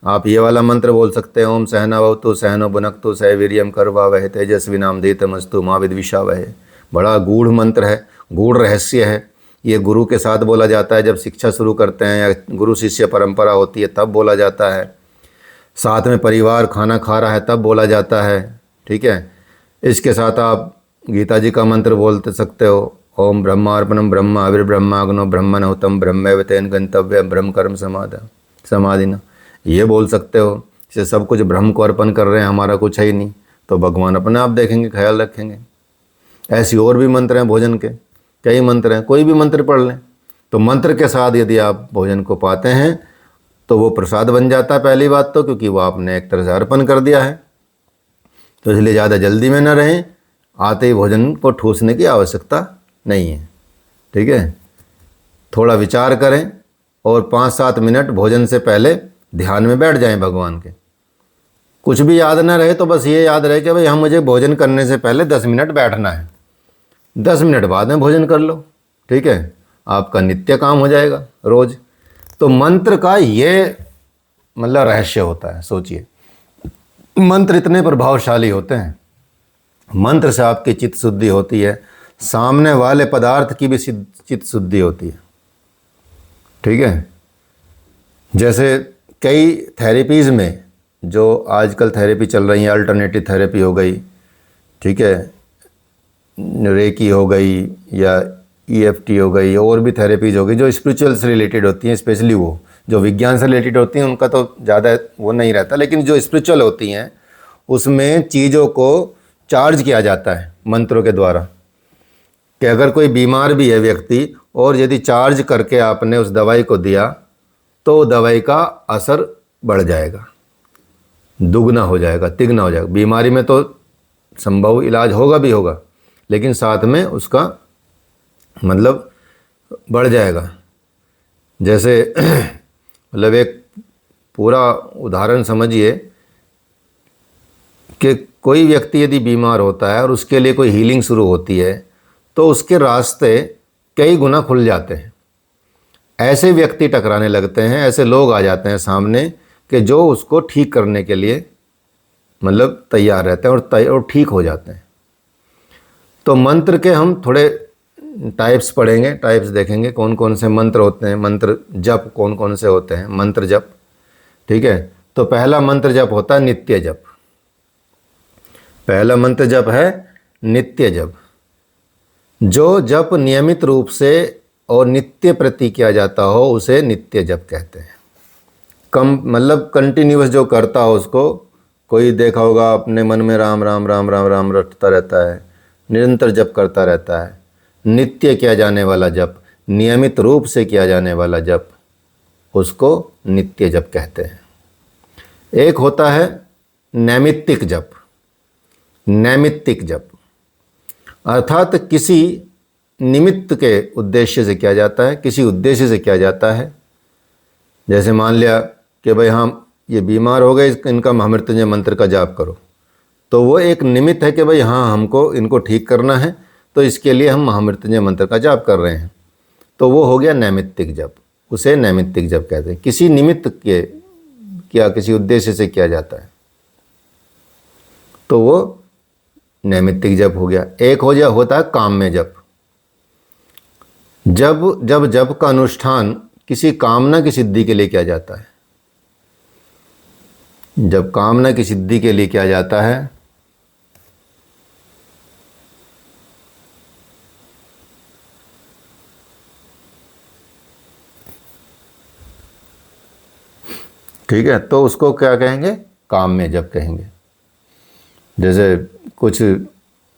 आप ये वाला मंत्र बोल सकते हैं, ओम सहनावतु सहनो भुनक्तु सह वीर्यम करवावहै तेजस्वी नामधेतमस्तु मा विद्विषावहै। बड़ा गूढ़ मंत्र है, गूढ़ रहस्य है। ये गुरु के साथ बोला जाता है, जब शिक्षा शुरू करते हैं या गुरु शिष्य परंपरा होती है तब बोला जाता है। साथ में परिवार खाना खा रहा है तब बोला जाता है। ठीक है, इसके साथ आप गीता जी का मंत्र बोलते सकते हो, ओम ब्रह्मार्पणम ब्रह्म आविर्ब्रह्माग्नो ब्रह्मणहुतम ब्रह्मैव तेन गंतव्यम ब्रह्म कर्म समाधिना, ये बोल सकते हो। जैसे सब कुछ ब्रह्म को अर्पण कर रहे हैं, हमारा कुछ है ही नहीं, तो भगवान अपने आप देखेंगे, ख्याल रखेंगे। ऐसी और भी मंत्र हैं भोजन के, कई मंत्र हैं, कोई भी मंत्र पढ़ लें। तो मंत्र के साथ यदि आप भोजन को पाते हैं तो वो प्रसाद बन जाता है, पहली बात तो, क्योंकि वो आपने एक तरह से अर्पण कर दिया है। तो इसलिए ज़्यादा जल्दी में न रहें, आते ही भोजन को ठूसने की आवश्यकता नहीं है। ठीक है, थोड़ा विचार करें और 5-7 मिनट भोजन से पहले ध्यान में बैठ जाएं भगवान के। कुछ भी याद ना रहे तो बस ये याद रहे कि भाई हम मुझे भोजन करने से पहले 10 मिनट बैठना है, 10 मिनट बाद में भोजन कर लो। ठीक है, आपका नित्य काम हो जाएगा रोज़। तो मंत्र का ये मतलब रहस्य होता है। सोचिए, मंत्र इतने प्रभावशाली होते हैं। मंत्र से आपकी चित्त शुद्धि होती है, सामने वाले पदार्थ की भी चित्त शुद्धि होती है। ठीक है, जैसे कई थेरेपीज़ में जो आजकल थेरेपी चल रही है, अल्टरनेटिव थेरेपी हो गई, ठीक है, रेकी हो गई या EFT हो गई, और भी थेरेपीज़ हो गई जो स्पिरिचुअल से रिलेटेड होती हैं। स्पेशली वो जो विज्ञान से रिलेटेड होती हैं उनका तो ज़्यादा वो नहीं रहता, लेकिन जो स्पिरिचुअल होती हैं उसमें चीज़ों को चार्ज किया जाता है मंत्रों के द्वारा। कि अगर कोई बीमार भी है व्यक्ति और यदि चार्ज करके आपने उस दवाई को दिया तो दवाई का असर बढ़ जाएगा, दुगना हो जाएगा, तिगना हो जाएगा। बीमारी में तो संभव इलाज होगा भी होगा, लेकिन साथ में उसका मतलब बढ़ जाएगा। जैसे मतलब एक पूरा उदाहरण समझिए कि कोई व्यक्ति यदि बीमार होता है और उसके लिए कोई हीलिंग शुरू होती है तो उसके रास्ते कई गुना खुल जाते हैं। ऐसे व्यक्ति टकराने लगते हैं, ऐसे लोग आ जाते हैं सामने कि जो उसको ठीक करने के लिए मतलब तैयार रहते हैं और ठीक हो जाते हैं। तो मंत्र के हम थोड़े टाइप्स पढ़ेंगे, टाइप्स देखेंगे कौन कौन से मंत्र होते हैं, मंत्र जप कौन कौन से होते हैं, मंत्र जप। ठीक है, तो पहला मंत्र जप होता है नित्य जप। पहला मंत्र जप है नित्य जप। जो जप नियमित रूप से और नित्य प्रति किया जाता हो उसे नित्य जप कहते हैं। कम मतलब कंटिन्यूअस जो करता हो उसको, कोई देखा होगा अपने मन में राम राम राम राम राम रटता रहता है, निरंतर जप करता रहता है। नित्य किया जाने वाला जप, नियमित रूप से किया जाने वाला जप, उसको नित्य जप कहते हैं। एक होता है नैमित्तिक जप। नैमित्तिक जप अर्थात किसी निमित्त के उद्देश्य से किया जाता है, किसी उद्देश्य से किया जाता है। जैसे मान लिया कि भाई हम ये बीमार हो गए, इनका महामृत्युंजय मंत्र का जाप करो, तो वो एक निमित्त है कि भाई हाँ हमको इनको ठीक करना है, तो इसके लिए हम महामृत्युंजय मंत्र का जाप कर रहे हैं। तो वो हो गया नैमित्तिक जप, उसे नैमित्तिक जप कहते हैं। किसी निमित्त के क्या किसी उद्देश्य से किया जाता है तो वो नैमित्तिक जप हो गया। एक होता है काम्य जप। जब जप का अनुष्ठान किसी कामना की सिद्धि के लिए किया जाता है, जब कामना की सिद्धि के लिए किया जाता है ठीक है, तो उसको क्या कहेंगे, काम्य जप कहेंगे। जैसे कुछ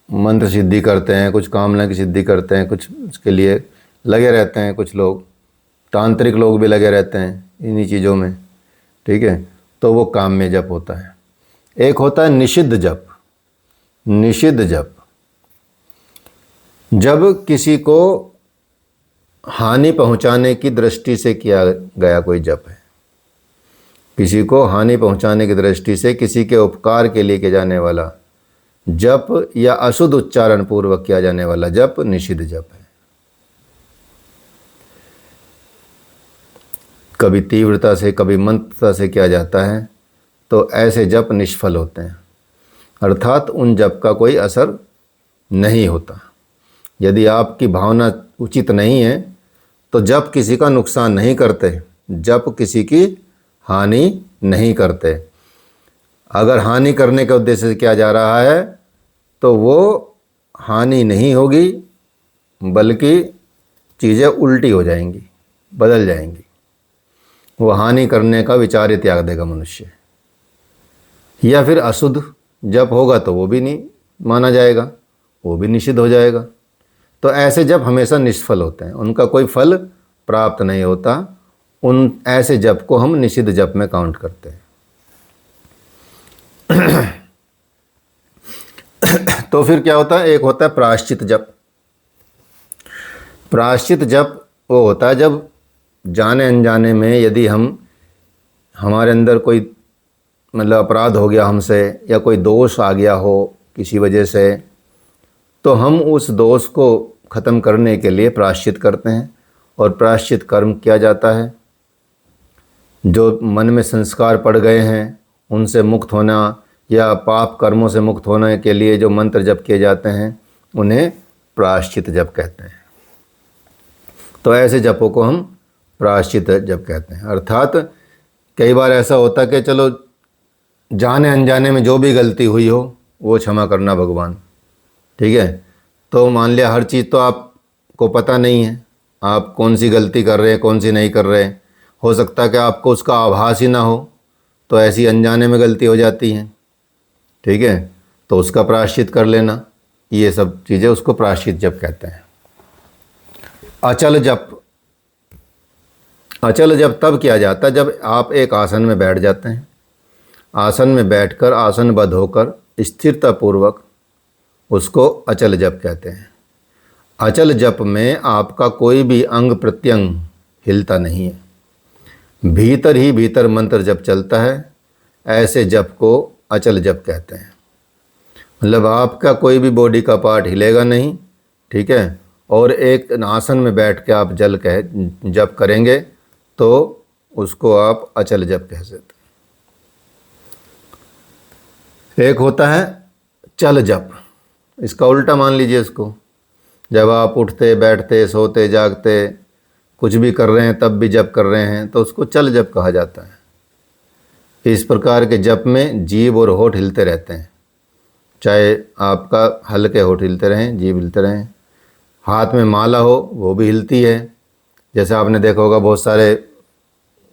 मंत्र सिद्धि करते हैं, कुछ कामना की सिद्धि करते हैं, कुछ उसके लिए लगे रहते हैं, कुछ लोग तांत्रिक लोग भी लगे रहते हैं इन्हीं चीज़ों में। ठीक है, तो वो काम्य जप होता है। एक होता है निषिद्ध जप। निषिद्ध जप जब किसी को हानि पहुंचाने की दृष्टि से किया गया कोई जप है। किसी को हानि पहुंचाने की दृष्टि से किसी के उपकार के लिए किया जाने वाला जप या अशुद्ध उच्चारण पूर्वक किया जाने वाला जप निषिद्ध जप है। कभी तीव्रता से कभी मंत्रता से किया जाता है तो ऐसे जप निष्फल होते हैं, अर्थात उन जप का कोई असर नहीं होता। यदि आपकी भावना उचित नहीं है तो जप किसी का नुकसान नहीं करते, जप किसी की हानि नहीं करते। अगर हानि करने के उद्देश्य से किया जा रहा है तो वो हानि नहीं होगी, बल्कि चीज़ें उल्टी हो जाएंगी, बदल जाएंगी। वो हानि करने का विचार ही त्याग देगा मनुष्य। या फिर अशुद्ध जप होगा तो वो भी नहीं माना जाएगा, वो भी निषिद्ध हो जाएगा। तो ऐसे जप हमेशा निष्फल होते हैं, उनका कोई फल प्राप्त नहीं होता। उन ऐसे जप को हम निषिद्ध जप में काउंट करते हैं। तो फिर क्या होता है, एक होता है प्रायश्चित जप। प्रायश्चित जप वो होता है जब जाने अनजाने में यदि हमारे अंदर कोई मतलब अपराध हो गया हमसे, या कोई दोष आ गया हो किसी वजह से, तो हम उस दोष को ख़त्म करने के लिए प्रायश्चित करते हैं। और प्रायश्चित कर्म किया जाता है। जो मन में संस्कार पड़ गए हैं उनसे मुक्त होना, या पाप कर्मों से मुक्त होने के लिए जो मंत्र जप किए जाते हैं उन्हें प्रायश्चित जप कहते हैं। तो ऐसे जपों को हम प्रायश्चित जप कहते हैं। अर्थात कई बार ऐसा होता है कि चलो जाने अनजाने में जो भी गलती हुई हो वो क्षमा करना भगवान, ठीक है। तो मान लिया हर चीज़ तो आपको पता नहीं है, आप कौन सी गलती कर रहे हैं कौन सी नहीं कर रहे हैं। हो सकता है कि आपको उसका आभास ही ना हो, तो ऐसी अनजाने में गलती हो जाती हैं, ठीक है। तो उसका प्रायश्चित कर लेना, ये सब चीज़ें उसको प्रायश्चित जप कहते हैं। अचल जप। अचल जप तब किया जाता है जब आप एक आसन में बैठ जाते हैं। आसन में बैठकर आसनबद्ध होकर स्थिरतापूर्वक, उसको अचल जप कहते हैं। अचल जप में आपका कोई भी अंग प्रत्यंग हिलता नहीं है, भीतर ही भीतर मंत्र जप चलता है। ऐसे जप को अचल जप कहते हैं। मतलब आपका कोई भी बॉडी का पार्ट हिलेगा नहीं, ठीक है। और एक आसन में बैठ के आप जप करेंगे तो उसको आप अचल जप कह सकते हैं। एक होता है चल जप, इसका उल्टा मान लीजिए इसको। जब आप उठते बैठते सोते जागते कुछ भी कर रहे हैं तब भी जप कर रहे हैं तो उसको चल जप कहा जाता है। इस प्रकार के जप में जीभ और होठ हिलते रहते हैं, चाहे आपका हल्के होठ हिलते रहें, जीभ हिलते रहें। हाथ में माला हो वो भी हिलती है, जैसे आपने देखा होगा बहुत सारे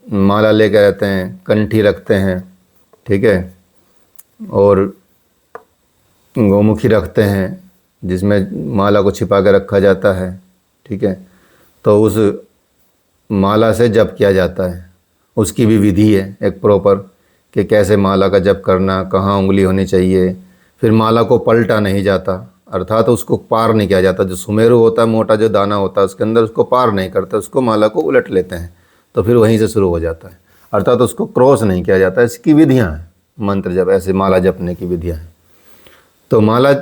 माला लेके रहते हैं, कंठी रखते हैं, ठीक है, और गोमुखी रखते हैं जिसमें माला को छिपा के रखा जाता है, ठीक है। तो उस माला से जप किया जाता है, उसकी भी विधि है एक प्रॉपर कि कैसे माला का जप करना, कहाँ उंगली होनी चाहिए। फिर माला को पलटा नहीं जाता, अर्थात उसको पार नहीं किया जाता। जो सुमेरु होता है, मोटा जो दाना होता है उसके अंदर, उसको पार नहीं करते, उसको माला को उलट लेते हैं तो फिर वहीं से शुरू हो जाता है। अर्थात उसको क्रॉस नहीं किया जाता। इसकी विधियाँ हैं, मंत्र जप ऐसे माला जपने की विधियाँ हैं। तो माला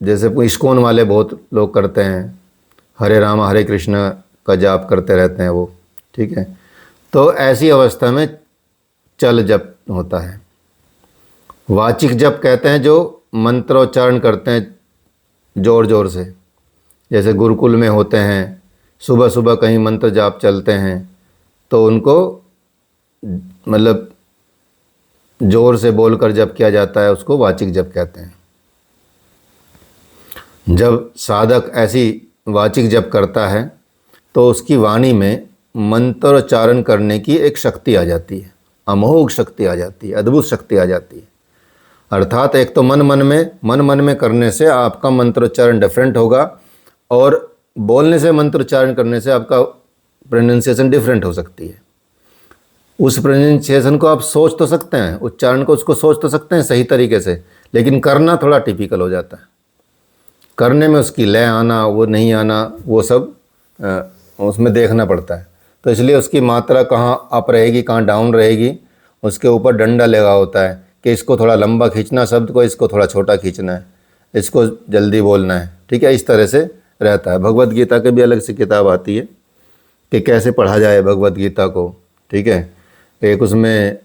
जैसे इस्कॉन वाले बहुत लोग करते हैं, हरे राम हरे कृष्ण का जाप करते रहते हैं वो, ठीक है। तो ऐसी अवस्था में चल जप होता है। वाचिक जप कहते हैं जो मंत्रोच्चारण करते हैं ज़ोर ज़ोर से, जैसे गुरुकुल में होते हैं, सुबह सुबह कहीं मंत्र जाप चलते हैं तो उनको मतलब ज़ोर से बोलकर जप किया जाता है, उसको वाचिक जप कहते हैं। जब साधक ऐसी वाचिक जप करता है तो उसकी वाणी में मंत्रोच्चारण करने की एक शक्ति आ जाती है, अमोघ शक्ति आ जाती है, अद्भुत शक्ति आ जाती है। अर्थात एक तो मन मन में करने से आपका मंत्रोच्चारण डिफरेंट होगा, और बोलने से मंत्रोच्चारण करने से आपका प्रोनाउंसिएशन डिफरेंट हो सकती है। उस प्रोनाउंसिएशन को आप सोच तो सकते हैं, उच्चारण को उसको सोच तो सकते हैं सही तरीके से, लेकिन करना थोड़ा टिपिकल हो जाता है। करने में उसकी लय आना वो नहीं आना, वो सब उसमें देखना पड़ता है। तो इसलिए उसकी मात्रा कहाँ अप रहेगी कहाँ डाउन रहेगी, उसके ऊपर डंडा लगा होता है कि इसको थोड़ा लंबा खींचना शब्द को, इसको थोड़ा छोटा खींचना है, इसको जल्दी बोलना है, ठीक है। इस तरह से रहता है। भगवत गीता की भी अलग से किताब आती है कि कैसे पढ़ा जाए भगवत गीता को, ठीक है। एक उसमें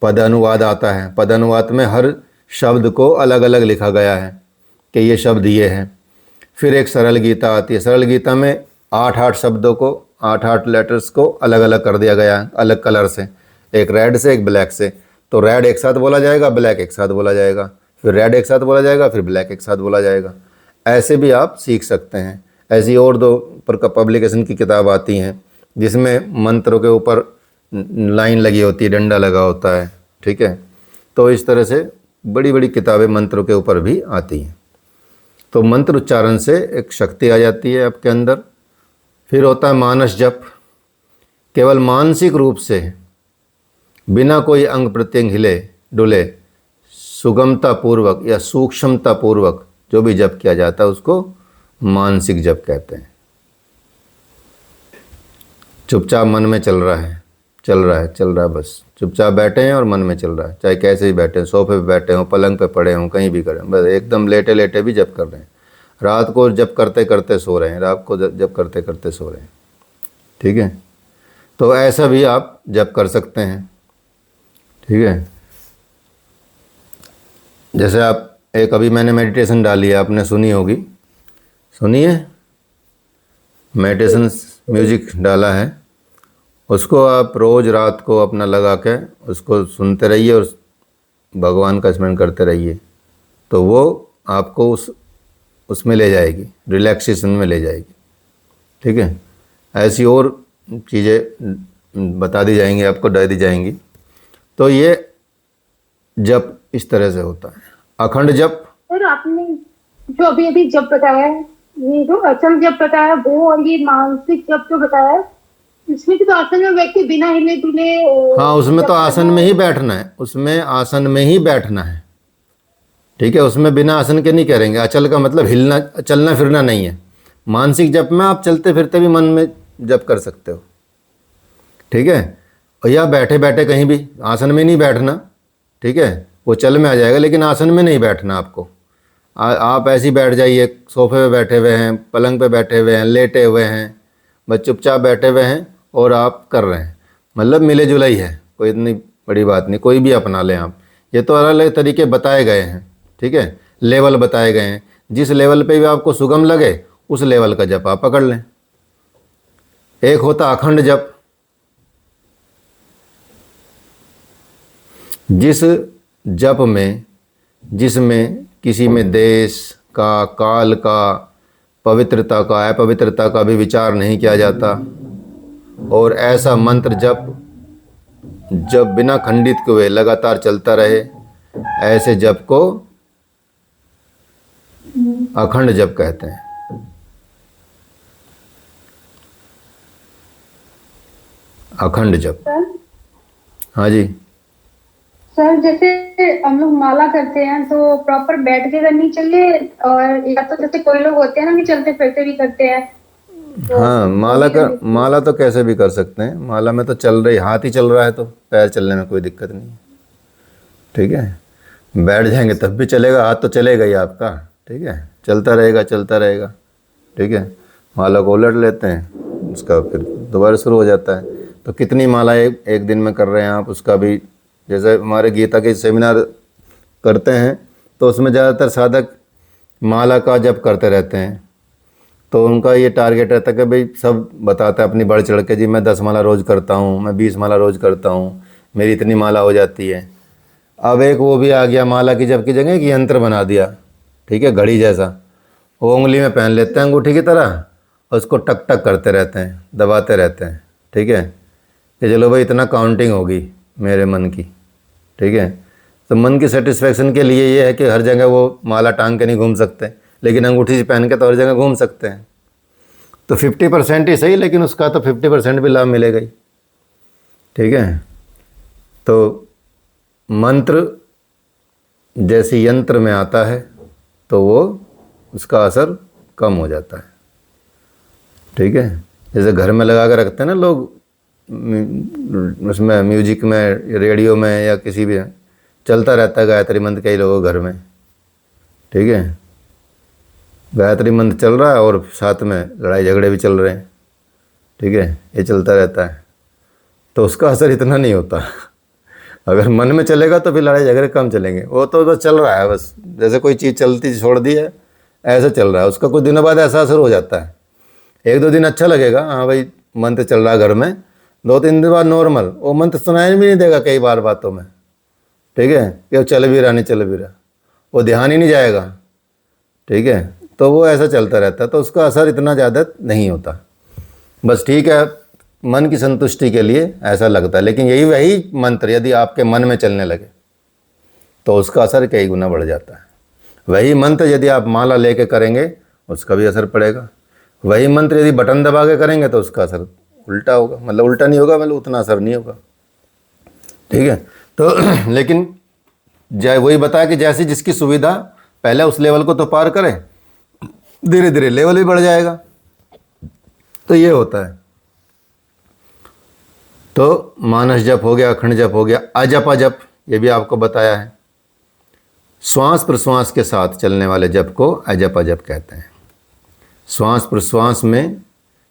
पद अनुवाद आता है, पद अनुवाद में हर शब्द को अलग अलग लिखा गया है कि ये शब्द ये है। फिर एक सरल गीता आती है, सरल गीता में 8-8 शब्दों को 8-8 लेटर्स को अलग अलग कर दिया गया है, अलग कलर से, एक रेड से एक ब्लैक से। तो रेड एक साथ बोला जाएगा, ब्लैक एक साथ बोला जाएगा, फिर रेड एक साथ बोला जाएगा, फिर ब्लैक एक साथ बोला जाएगा। ऐसे भी आप सीख सकते हैं। ऐसी और 2 पब्लिकेशन की किताब आती हैं जिसमें मंत्रों के ऊपर लाइन लगी होती है, डंडा लगा होता है, ठीक है। तो इस तरह से बड़ी बड़ी किताबें मंत्रों के ऊपर भी आती हैं। तो मंत्र उच्चारण से एक शक्ति आ जाती है आपके अंदर। फिर होता है मानस जप। केवल मानसिक रूप से बिना कोई अंग प्रत्यंग हिले डुले सुगमता पूर्वक या सूक्ष्मता पूर्वक जो भी जप किया जाता है उसको मानसिक जप कहते हैं। चुपचाप मन में चल रहा है, चल रहा है, चल रहा है, बस चुपचाप बैठे हैं और मन में चल रहा है, चाहे कैसे ही बैठे हैं, सोफे पे बैठे हों, पलंग पे पड़े हों, कहीं भी करें, बस एकदम लेटे लेटे भी जप कर रहे हैं। रात को जप करते करते सो रहे हैं, रात को जप करते करते सो रहे हैं। ठीक है, तो ऐसा भी आप जप कर सकते हैं। ठीक है, जैसे आप एक अभी मैंने मेडिटेशन डाली है, आपने सुनी होगी, सुनिए, मेडिटेशन म्यूजिक डाला है, उसको आप रोज़ रात को अपना लगा के उसको सुनते रहिए और भगवान का स्मरण करते रहिए, तो वो आपको उसमें ले जाएगी, रिलैक्सेशन में ले जाएगी। ठीक है, ऐसी और चीज़ें बता दी जाएंगी, आपको डाल दी जाएंगी। तो ये जप इस तरह से होता है, अखंड जप। सर आपने जो अभी अभी जप बताया है, ये जो अचल जप बताया वो, और ये मानसिक जप जो बताया है, इसमें तो आसन में व्यक्ति बिना हिले डुले, हाँ, उसमें तो आसन में ही बैठना है, उसमें आसन में ही बैठना है। ठीक है, उसमें बिना आसन के नहीं करेंगे। अचल का मतलब हिलना चलना फिरना नहीं है। मानसिक जप में आप चलते फिरते भी मन में जप कर सकते हो। ठीक है, और या बैठे बैठे कहीं भी, आसन में नहीं बैठना। ठीक है, वो चल में आ जाएगा, लेकिन आसन में नहीं बैठना आपको। आप ऐसे ही बैठ जाइए, सोफे पे बैठे हुए हैं, पलंग पे बैठे हुए हैं, लेटे हुए हैं, बस चुपचाप बैठे हुए हैं और आप कर रहे हैं, मतलब मिले जुला ही है, कोई इतनी बड़ी बात नहीं, कोई भी अपना लें आप। ये तो अलग अलग तरीके बताए गए हैं। ठीक है, लेवल बताए गए हैं, जिस लेवल पे भी आपको सुगम लगे उस लेवल का जप आप पकड़ लें। एक होता अखंड जप, जिस जप में जिसमें किसी में देश का, काल का, पवित्रता का, अपवित्रता का भी विचार नहीं किया जाता, और ऐसा मंत्र जब बिना खंडित हुए लगातार चलता रहे, ऐसे जप को अखंड जप कहते हैं। अखंड जप। हाँ जी सर, जैसे हम लोग माला करते हैं तो प्रॉपर बैठ के करनी चाहिए, और या तो जैसे कोई लोग होते हैं ना कि चलते फिरते भी करते हैं, तो हाँ, माला तो कैसे भी कर सकते हैं। माला में तो चल रही, हाथ ही चल रहा है तो पैर चलने में कोई दिक्कत नहीं है। ठीक है, बैठ जाएंगे तब भी चलेगा, हाथ तो चलेगा ही आपका। ठीक है, चलता रहेगा चलता रहेगा। ठीक है, माला को उलट लेते हैं, उसका फिर दोबारा शुरू हो जाता है। तो कितनी माला एक दिन में कर रहे हैं आप, उसका भी, जैसे हमारे गीता के सेमिनार करते हैं तो उसमें ज़्यादातर साधक माला का जप करते रहते हैं। तो उनका ये टारगेट रहता है कि भाई सब बताता है अपनी बढ़ चढ़ के, जी मैं 10 माला रोज़ करता हूँ, मैं 20 माला रोज़ करता हूँ, मेरी इतनी माला हो जाती है। अब एक वो भी आ गया, माला की जप की जगह एक यंत्र बना दिया। ठीक है, घड़ी जैसा, वो उंगली में पहन लेते हैं अंगूठी की तरह, और उसको टक टक करते रहते हैं, दबाते रहते हैं। ठीक है, कि चलो भाई इतना काउंटिंग होगी मेरे मन की। ठीक है, तो मन की सेटिस्फेक्शन के लिए ये है कि हर जगह वो माला टांग के नहीं घूम सकते, लेकिन अंगूठी से पहन के तो हर जगह घूम सकते हैं। तो 50% ही सही, लेकिन उसका तो 50% भी लाभ मिलेगा ही। ठीक है, तो मंत्र जैसे यंत्र में आता है तो वो उसका असर कम हो जाता है। ठीक है, जैसे घर में लगा कर रखते हैं ना लोग, उसमें म्यूजिक में, रेडियो में, या किसी भी चलता रहता है गायत्री मंत्र कई लोगों घर में। ठीक है, गायत्री मंत्र चल रहा है और साथ में लड़ाई झगड़े भी चल रहे हैं। ठीक है, ये चलता रहता है, तो उसका असर इतना नहीं होता। अगर मन में चलेगा तो फिर लड़ाई झगड़े कम चलेंगे। वो तो बस चल रहा है, बस जैसे कोई चीज़ चलती छोड़ दी है ऐसे चल रहा है, उसका कुछ दिनों बाद ऐसा असर हो जाता है। 1-2 दिन अच्छा लगेगा, हाँ भाई मंत्र चल रहा है घर में, 2-3 दिन बाद नॉर्मल, वो मंत्र सुनाई भी नहीं देगा कई बार बातों में। ठीक है, कि वो चल भी रहा नहीं चल भी रहा, वो ध्यान ही नहीं जाएगा। ठीक है, तो वो ऐसा चलता रहता है, तो उसका असर इतना ज़्यादा नहीं होता। बस ठीक है, मन की संतुष्टि के लिए ऐसा लगता है, लेकिन यही वही मंत्र यदि आपके मन में चलने लगे, तो उसका असर कई गुना बढ़ जाता है। वही मंत्र यदि आप माला लेके करेंगे उसका भी असर पड़ेगा। वही मंत्र यदि बटन दबा के करेंगे तो उसका असर उल्टा होगा, मतलब उल्टा नहीं होगा, मतलब उतना असर नहीं होगा। ठीक है, तो लेकिन वही बताया कि जैसी जिसकी सुविधा, पहले उस लेवल को तो पार करें, धीरे धीरे लेवल भी बढ़ जाएगा। तो ये होता है। तो मानस जप हो गया, अखंड जप हो गया। अजप अजप ये भी आपको बताया है। श्वास प्रश्वास के साथ चलने वाले जप को अजप अजप कहते हैं। श्वास प्रश्वास में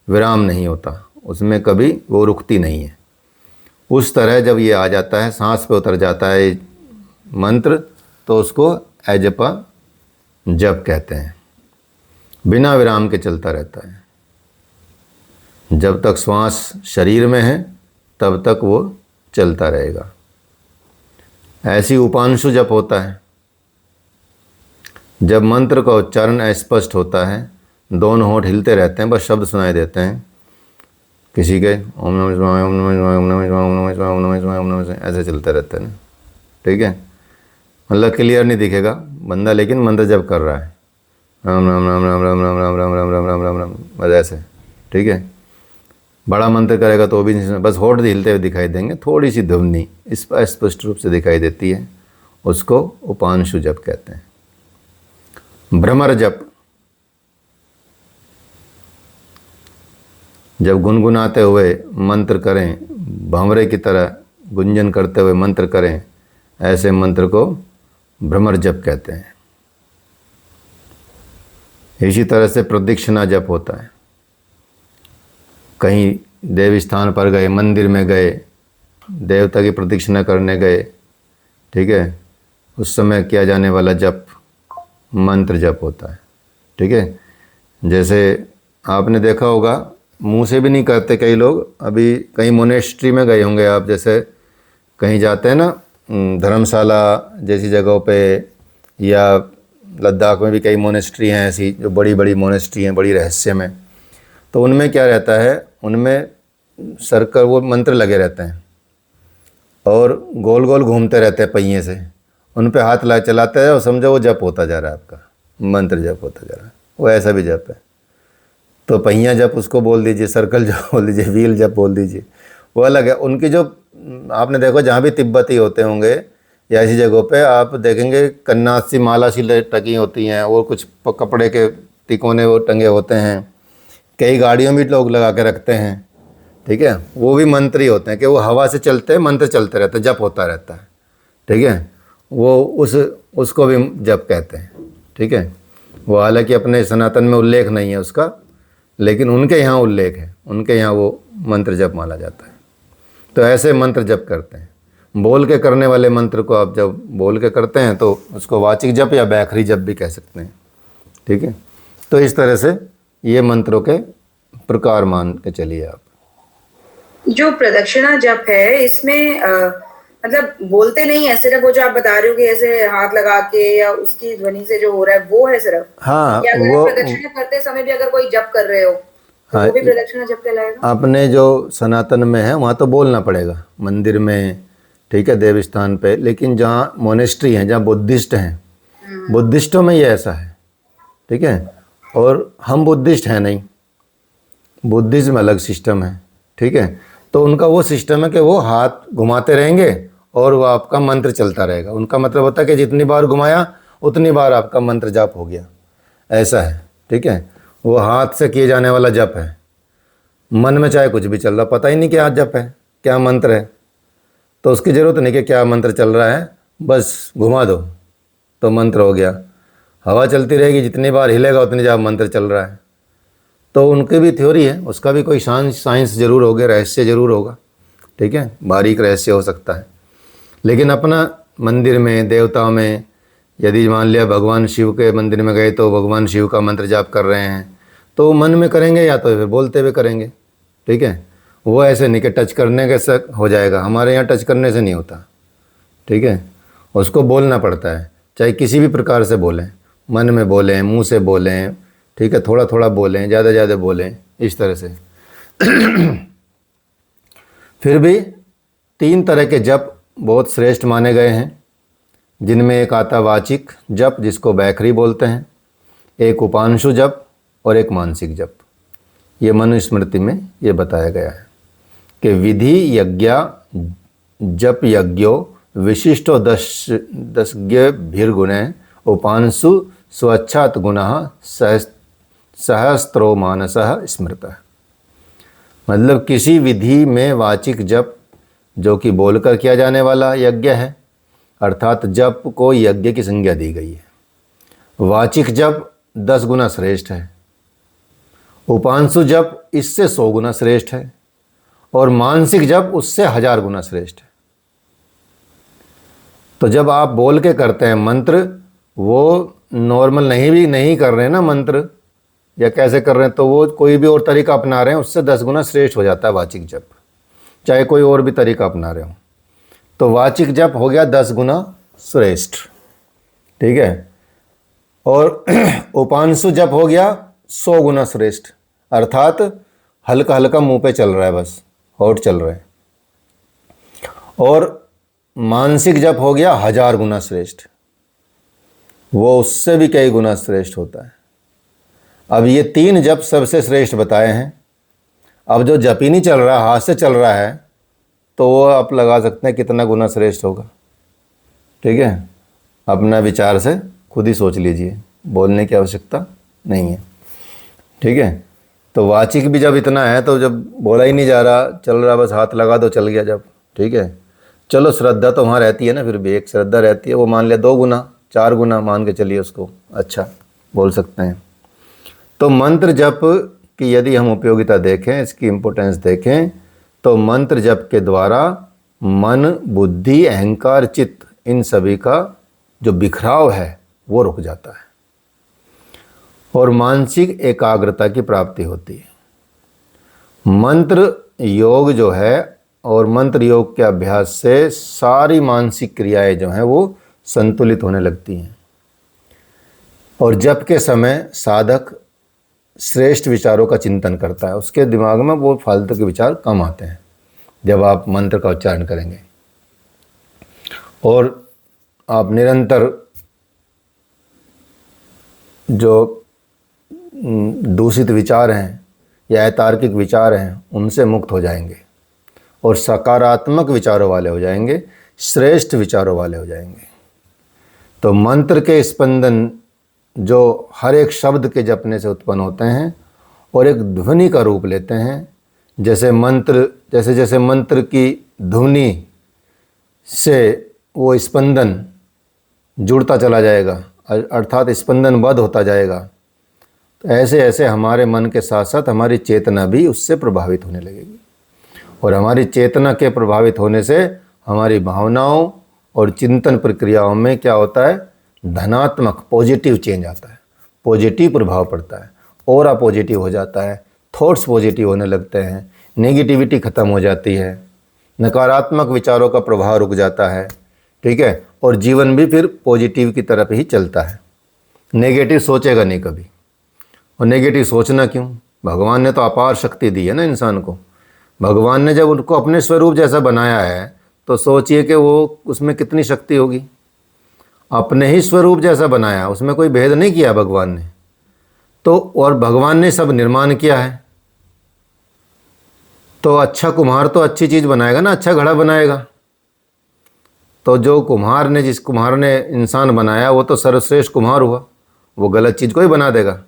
विराम नहीं होता, उसमें कभी वो रुकती नहीं है। उस तरह जब ये आ जाता है, सांस पे उतर जाता है ये मंत्र, तो उसको अजप जप कहते हैं। बिना विराम के चलता रहता है। जब तक श्वास शरीर में है तब तक वो चलता रहेगा। ऐसी उपांशु जप होता है। जब मंत्र का उच्चारण अस्पष्ट होता है, दोनों होंठ हिलते रहते हैं, बस शब्द सुनाई देते हैं किसी के, ओम नमः शिवाय, ओम नमः शिवाय, ओम नमः शिवाय, ओम नमः शिवाय, ओम नमः शिवाय, ओम नमः शिवाय, ऐसे चलते रहते हैं ना। ठीक है, मतलब क्लियर नहीं दिखेगा बंदा, लेकिन मंत्र जप कर रहा है, राम राम राम राम राम राम राम राम राम राम राम राम राम, बस ऐसे। ठीक है, बड़ा मंत्र करेगा तो भी नहीं, बस होठ हिलते हुए दिखाई देंगे, थोड़ी सी ध्वनि स्पष्ट रूप से दिखाई देती है, उसको उपांशु जप कहते हैं। भ्रमर जप, जब गुनगुनाते हुए मंत्र करें, भंवरे की तरह गुंजन करते हुए मंत्र करें, ऐसे मंत्र को भ्रमर जप कहते हैं। इसी तरह से प्रदक्षिणा जप होता है। कहीं देव स्थान पर गए, मंदिर में गए, देवता की प्रदक्षिणा करने गए, ठीक है, उस समय किया जाने वाला जप मंत्र जप होता है। ठीक है, जैसे आपने देखा होगा, मुंह से भी नहीं करते कई लोग। अभी कहीं मोनेस्ट्री में गए होंगे आप, जैसे कहीं जाते हैं ना, धर्मशाला जैसी जगहों पे, या लद्दाख में भी कई मोनेस्ट्री हैं ऐसी, जो बड़ी बड़ी मोनेस्ट्री हैं, बड़ी रहस्य में। तो उनमें क्या रहता है, उनमें सर्कल, वो मंत्र लगे रहते हैं और गोल गोल घूमते रहते हैं पहिए से, उन पे हाथ ला चलाते हैं और समझो वो जप होता जा रहा है, आपका मंत्र जप होता जा रहा है। वो ऐसा भी जप है। तो पहिया जप उसको बोल दीजिए, सर्कल जप बोल दीजिए, व्हील जप बोल दीजिए, वो अलग है। उनकी जो आपने देखो, जहाँ भी तिब्बती होते होंगे या ऐसी जगहों पे आप देखेंगे, कन्नास सी माला सी टकी होती हैं, और कुछ कपड़े के तिकोने वो टंगे होते हैं, कई गाड़ियों में लोग लगा के रखते हैं। ठीक है, वो भी मंत्र ही होते हैं कि वो हवा से चलते हैं, मंत्र चलते रहते हैं, जप होता रहता है। ठीक है, वो उसको भी जप कहते हैं। ठीक है, वो हालांकि अपने सनातन में उल्लेख नहीं है उसका, लेकिन उनके यहाँ उल्लेख है, उनके यहाँ वो मंत्र जप माना जाता है। तो ऐसे मंत्र जप करते हैं। बोल के करने वाले मंत्र को आप जब बोल के करते हैं तो उसको वाचिक जप या बैखरी जप भी कह सकते हैं। ठीक है, तो इस तरह से ये मंत्रों के प्रकार मान के चलिए आप। जो प्रदक्षिणा जप है, इसमें मतलब बोलते नहीं है, सिर्फ वो जो आप बता रहे हो कि ऐसे हाथ लगा के या उसकी ध्वनि से जो हो रहा है वो है सिर्फ? हाँ, या अगर वो प्रदक्षिणा करते समय भी अगर कोई जप कर रहे हो तो हाँ, वो भी प्रदक्षिणा जप कहलाएगा? अपने जो सनातन में है वहाँ तो बोलना पड़ेगा, मंदिर में, ठीक है, देव स्थान पे। लेकिन जहाँ मोनेस्ट्री हैं, जहाँ बुद्धिस्ट हैं, बुद्धिस्टों में ये ऐसा है। ठीक है, और हम बुद्धिस्ट हैं नहीं, बुद्धिज्म अलग सिस्टम है। ठीक है, तो उनका वो सिस्टम है कि वो हाथ घुमाते रहेंगे और वो आपका मंत्र चलता रहेगा। उनका मतलब होता है कि जितनी बार घुमाया उतनी बार आपका मंत्र जाप हो गया, ऐसा है। ठीक है, वो हाथ से किए जाने वाला जप है। मन में चाहे कुछ भी चल रहा, पता ही नहीं क्या जप है, क्या मंत्र है, तो उसकी ज़रूरत नहीं कि क्या मंत्र चल रहा है, बस घुमा दो तो मंत्र हो गया। हवा चलती रहेगी, जितनी बार हिलेगा उतनी बार मंत्र चल रहा है। तो उनकी भी थ्योरी है, उसका भी कोई साइंस जरूर होगा, रहस्य जरूर होगा। ठीक है, बारीक रहस्य हो सकता है। लेकिन अपना मंदिर में, देवताओं में, यदि मान लिया भगवान शिव के मंदिर में गए तो भगवान शिव का मंत्र जाप कर रहे हैं, तो मन में करेंगे या तो फिर बोलते हुए करेंगे। ठीक है, वो ऐसे नहीं कि टच करने के से हो जाएगा, हमारे यहाँ टच करने से नहीं होता। ठीक है, उसको बोलना पड़ता है, चाहे किसी भी प्रकार से बोलें, मन में बोलें, मुंह से बोलें, ठीक है, थोड़ा थोड़ा बोलें, ज़्यादा बोलें, इस तरह से। फिर भी 3 तरह के जप बहुत श्रेष्ठ माने गए हैं। जिनमें एक आता वाचिक जप जिसको बैखरी बोलते हैं, एक उपांशु जप और एक मानसिक जप। ये मनुस्मृति में ये बताया गया है कि विधि यज्ञ जप यज्ञो विशिष्टो दशज्ञ भीर्गुणे उपांशु स्वच्छात गुणः सहस्त्रो मानसः स्मृतः। मतलब किसी विधि में वाचिक जप जो कि बोलकर किया जाने वाला यज्ञ है, अर्थात जप को यज्ञ की संज्ञा दी गई है। वाचिक जप 10 गुना श्रेष्ठ है, उपांशु जप इससे 100 गुना श्रेष्ठ है और मानसिक जप उससे 1000 गुना श्रेष्ठ है। तो जब आप बोल के करते हैं मंत्र, वो नॉर्मल नहीं कर रहे हैं ना मंत्र, या कैसे कर रहे हैं, तो वो कोई भी और तरीका अपना रहे हैं उससे 10 गुना श्रेष्ठ हो जाता है वाचिक जप, चाहे कोई और भी तरीका अपना रहे हो। तो वाचिक जप हो गया 10 गुना श्रेष्ठ, ठीक है। और उपांशु जप हो गया 100 गुना श्रेष्ठ, अर्थात हल्का हल्का मुंह पे चल रहा है, बस होठ चल रहे हैं। और मानसिक जप हो गया 1000 गुना श्रेष्ठ, वो उससे भी कई गुना श्रेष्ठ होता है। अब ये 3 जप सबसे श्रेष्ठ बताए हैं। अब जो जप ही नहीं चल रहा, हाथ से चल रहा है, तो वो आप लगा सकते हैं कितना गुना श्रेष्ठ होगा, ठीक है। अपना विचार से खुद ही सोच लीजिए, बोलने की आवश्यकता नहीं है, ठीक है। तो वाचिक भी जब इतना है, तो जब बोला ही नहीं जा रहा, चल रहा, बस हाथ लगा दो चल गया जब, ठीक है। चलो श्रद्धा तो वहाँ रहती है ना, फिर भी एक श्रद्धा रहती है, वो मान लिया 2 गुना 4 गुना मान के चलिए उसको, अच्छा बोल सकते हैं। तो मंत्र जप की यदि हम उपयोगिता देखें, इसकी इम्पोर्टेंस देखें, तो मंत्र जप के द्वारा मन, बुद्धि, अहंकार, चित्त, इन सभी का जो बिखराव है वो रुक जाता है और मानसिक एकाग्रता की प्राप्ति होती है। मंत्र योग जो है, और मंत्र योग के अभ्यास से सारी मानसिक क्रियाएं जो हैं वो संतुलित होने लगती हैं। और जप के समय साधक श्रेष्ठ विचारों का चिंतन करता है, उसके दिमाग में वो फालतू के विचार कम आते हैं जब आप मंत्र का उच्चारण करेंगे। और आप निरंतर जो दूषित विचार हैं या अतार्किक विचार हैं उनसे मुक्त हो जाएंगे और सकारात्मक विचारों वाले हो जाएंगे, श्रेष्ठ विचारों वाले हो जाएंगे। तो मंत्र के स्पंदन जो हर एक शब्द के जपने से उत्पन्न होते हैं और एक ध्वनि का रूप लेते हैं, जैसे मंत्र की ध्वनि से वो स्पंदन जुड़ता चला जाएगा, अर्थात स्पंदनबद्ध होता जाएगा। तो ऐसे ऐसे हमारे मन के साथ साथ हमारी चेतना भी उससे प्रभावित होने लगेगी और हमारी चेतना के प्रभावित होने से हमारी भावनाओं और चिंतन प्रक्रियाओं में क्या होता है, धनात्मक पॉजिटिव चेंज आता है, पॉजिटिव प्रभाव पड़ता है, ऑरा पॉजिटिव हो जाता है, थॉट्स पॉजिटिव होने लगते हैं, नेगेटिविटी ख़त्म हो जाती है, नकारात्मक विचारों का प्रभाव रुक जाता है, ठीक है। और जीवन भी फिर पॉजिटिव की तरफ ही चलता है, नेगेटिव सोचेगा नहीं कभी। और नेगेटिव सोचना क्यों, भगवान ने तो अपार शक्ति दी है ना इंसान को। भगवान ने जब उनको अपने स्वरूप जैसा बनाया है तो सोचिए कि वो उसमें कितनी शक्ति होगी। अपने ही स्वरूप जैसा बनाया, उसमें कोई भेद नहीं किया भगवान ने। तो और भगवान ने सब निर्माण किया है, तो अच्छा कुम्हार तो अच्छी चीज़ बनाएगा ना, अच्छा घड़ा बनाएगा। तो जो कुम्हार ने, जिस कुम्हार ने इंसान बनाया वो तो सर्वश्रेष्ठ कुम्हार हुआ, वो गलत चीज़ को ही बना देगा,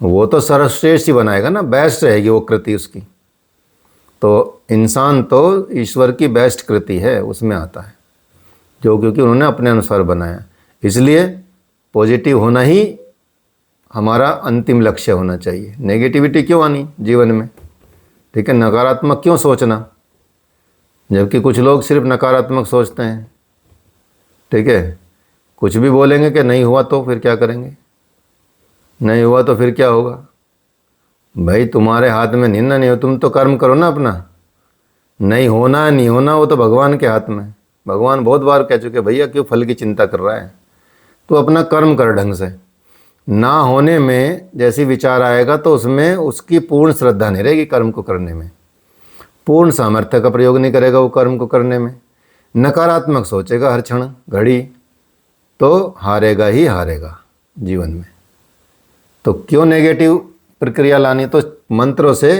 वो तो सर्वश्रेष्ठ ही बनाएगा ना, बेस्ट रहेगी वो कृति उसकी। तो इंसान तो ईश्वर की बेस्ट कृति है, उसमें आता है जो, क्योंकि उन्होंने अपने अनुसार बनाया। इसलिए पॉजिटिव होना ही हमारा अंतिम लक्ष्य होना चाहिए। नेगेटिविटी क्यों आनी जीवन में, ठीक है, नकारात्मक क्यों सोचना, जबकि कुछ लोग सिर्फ नकारात्मक सोचते हैं, ठीक है। कुछ भी बोलेंगे कि नहीं हुआ तो फिर क्या करेंगे, नहीं हुआ तो फिर क्या होगा। भाई तुम्हारे हाथ में निंदा नहीं हो, तुम तो कर्म करो ना अपना, नहीं होना नहीं होना वो तो भगवान के हाथ में। भगवान बहुत बार कह चुके, भैया क्यों फल की चिंता कर रहा है, तो अपना कर्म कर ढंग से। ना होने में जैसी विचार आएगा तो उसमें उसकी पूर्ण श्रद्धा नहीं रहेगी, कर्म को करने में पूर्ण सामर्थ्य का प्रयोग नहीं करेगा वो कर्म को करने में, नकारात्मक सोचेगा हर क्षण घड़ी, तो हारेगा ही हारेगा जीवन में। तो क्यों नेगेटिव प्रक्रिया लानी? तो मंत्रों से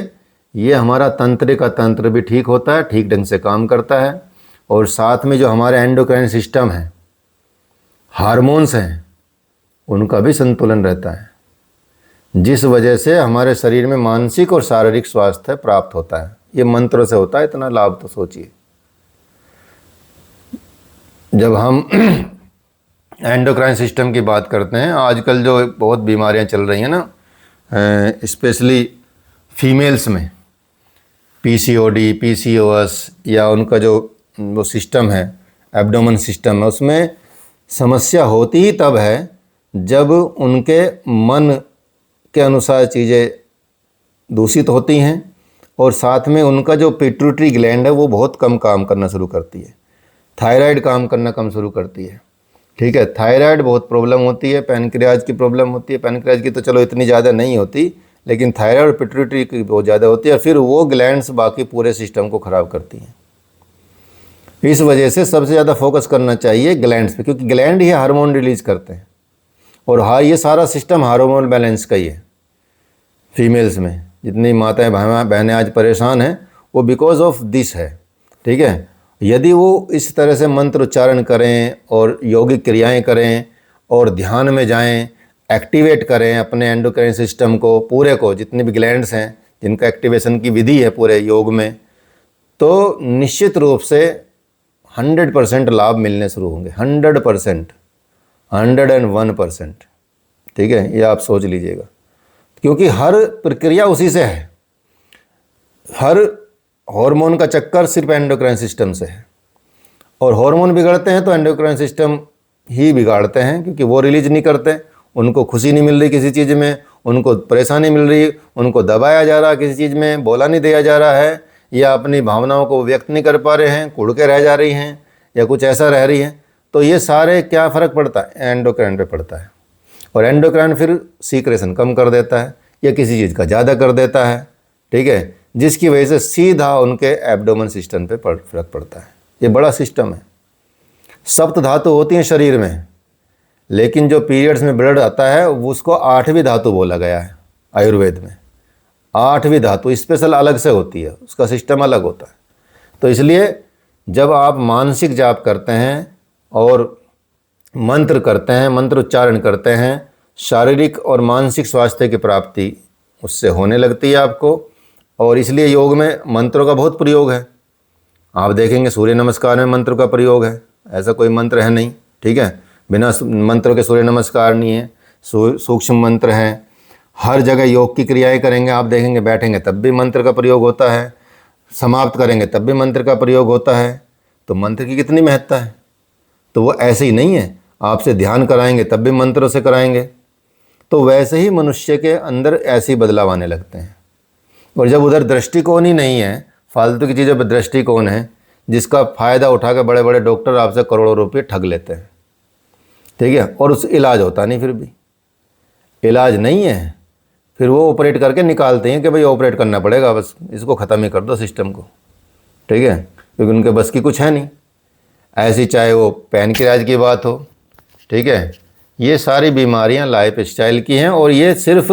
ये हमारा तंत्रिका तंत्र भी ठीक होता है, ठीक ढंग से काम करता है, और साथ में जो हमारे एंडोक्राइन सिस्टम है, हार्मोन्स हैं, उनका भी संतुलन रहता है, जिस वजह से हमारे शरीर में मानसिक और शारीरिक स्वास्थ्य प्राप्त होता है। ये मंत्रों से होता है, इतना लाभ तो सोचिए। जब हम एंडोक्राइन सिस्टम की बात करते हैं, आजकल जो बहुत बीमारियां चल रही हैं ना, स्पेशली फीमेल्स में, पीसीओडी, पीसीओएस, या उनका जो वो सिस्टम है, एब्डोमेन सिस्टम है, उसमें समस्या होती ही तब है जब उनके मन के अनुसार चीज़ें दूषित होती हैं, और साथ में उनका जो पिट्यूटरी ग्लैंड है वो बहुत कम काम करना शुरू करती है, थायराइड काम करना कम शुरू करती है। ठीक है, थायराइड बहुत प्रॉब्लम होती है, पैनक्रियाज की प्रॉब्लम होती है। पैनक्रियाज की तो चलो इतनी ज़्यादा नहीं होती, लेकिन थायराइड और पिट्यूटरी की बहुत ज़्यादा होती है, और फिर वो ग्लैंड्स बाकी पूरे सिस्टम को ख़राब करती हैं। इस वजह से सबसे ज़्यादा फोकस करना चाहिए ग्लैंड्स पे, क्योंकि ग्लैंड ही हार्मोन रिलीज करते हैं, और हाँ, ये सारा सिस्टम हार्मोनल बैलेंस का ही है। फीमेल्स में जितनी माताएं बहनें आज परेशान हैं, वो बिकॉज ऑफ दिस है। ठीक है, यदि वो इस तरह से मंत्र उच्चारण करें और योगिक क्रियाएं करें और ध्यान में जाएं, एक्टिवेट करें अपने एंडोक्राइन सिस्टम को पूरे को, जितने भी ग्लैंड्स हैं जिनका एक्टिवेशन की विधि है पूरे योग में, तो निश्चित रूप से 100% लाभ मिलने शुरू होंगे। 100%, 101%। ठीक है, ये आप सोच लीजिएगा, क्योंकि हर प्रक्रिया उसी से है। हर हार्मोन का चक्कर सिर्फ एंडोक्राइन सिस्टम से है, और हार्मोन बिगड़ते हैं तो एंडोक्राइन सिस्टम ही बिगाड़ते हैं, क्योंकि वो रिलीज नहीं करते, उनको खुशी नहीं मिल रही किसी चीज़ में, उनको परेशानी मिल रही, उनको दबाया जा रहा है किसी चीज़ में, बोला नहीं दिया जा रहा है, या अपनी भावनाओं को व्यक्त नहीं कर पा रहे हैं, कुड़ के रह जा रही हैं, या कुछ ऐसा रह रही हैं। तो ये सारे क्या फ़र्क पड़ता है? एंडोक्राइन पे पड़ता है, और एंडोक्राइन फिर सीक्रेशन कम कर देता है या किसी चीज़ का ज़्यादा कर देता है। ठीक है, जिसकी वजह से सीधा उनके एब्डोमेन सिस्टम पे फर्क पड़ता है। ये बड़ा सिस्टम है। सप्त धातु होती हैं शरीर में, लेकिन जो पीरियड्स में ब्लड आता है वो उसको 8वीं धातु बोला गया है आयुर्वेद में। 8वीं धातु स्पेशल अलग से होती है, उसका सिस्टम अलग होता है। तो इसलिए जब आप मानसिक जाप करते हैं और मंत्र करते हैं, मंत्र उच्चारण करते हैं, शारीरिक और मानसिक स्वास्थ्य की प्राप्ति उससे होने लगती है आपको। और इसलिए योग में मंत्रों का बहुत प्रयोग है। आप देखेंगे सूर्य नमस्कार में मंत्र का प्रयोग है, ऐसा कोई मंत्र है नहीं। ठीक है, बिना मंत्र के सूर्य नमस्कार नहीं है। सूक्ष्म मंत्र हैं, हर जगह योग की क्रियाएं करेंगे, आप देखेंगे बैठेंगे तब भी मंत्र का प्रयोग होता है, समाप्त करेंगे तब भी मंत्र का प्रयोग होता है। तो मंत्र की कितनी महत्ता है। तो वो ऐसे ही नहीं है, आपसे ध्यान कराएंगे तब भी मंत्रों से कराएंगे। तो वैसे ही मनुष्य के अंदर ऐसे ही बदलाव आने लगते हैं। और जब उधर दृष्टिकोण ही नहीं है, फालतू की चीज़ों पर दृष्टिकोण है, जिसका फ़ायदा उठा के बड़े बड़े डॉक्टर आपसे करोड़ों रुपये ठग लेते हैं। ठीक है, और उस इलाज होता नहीं, फिर भी इलाज नहीं है, फिर वो ऑपरेट करके निकालते हैं कि भाई ऑपरेट करना पड़ेगा, बस इसको ख़त्म ही कर दो सिस्टम को। ठीक है, क्योंकि उनके बस की कुछ है नहीं। ऐसी चाहे वो पैनक्रियाज की बात हो, ठीक है, ये सारी बीमारियां लाइफ स्टाइल की हैं। और ये सिर्फ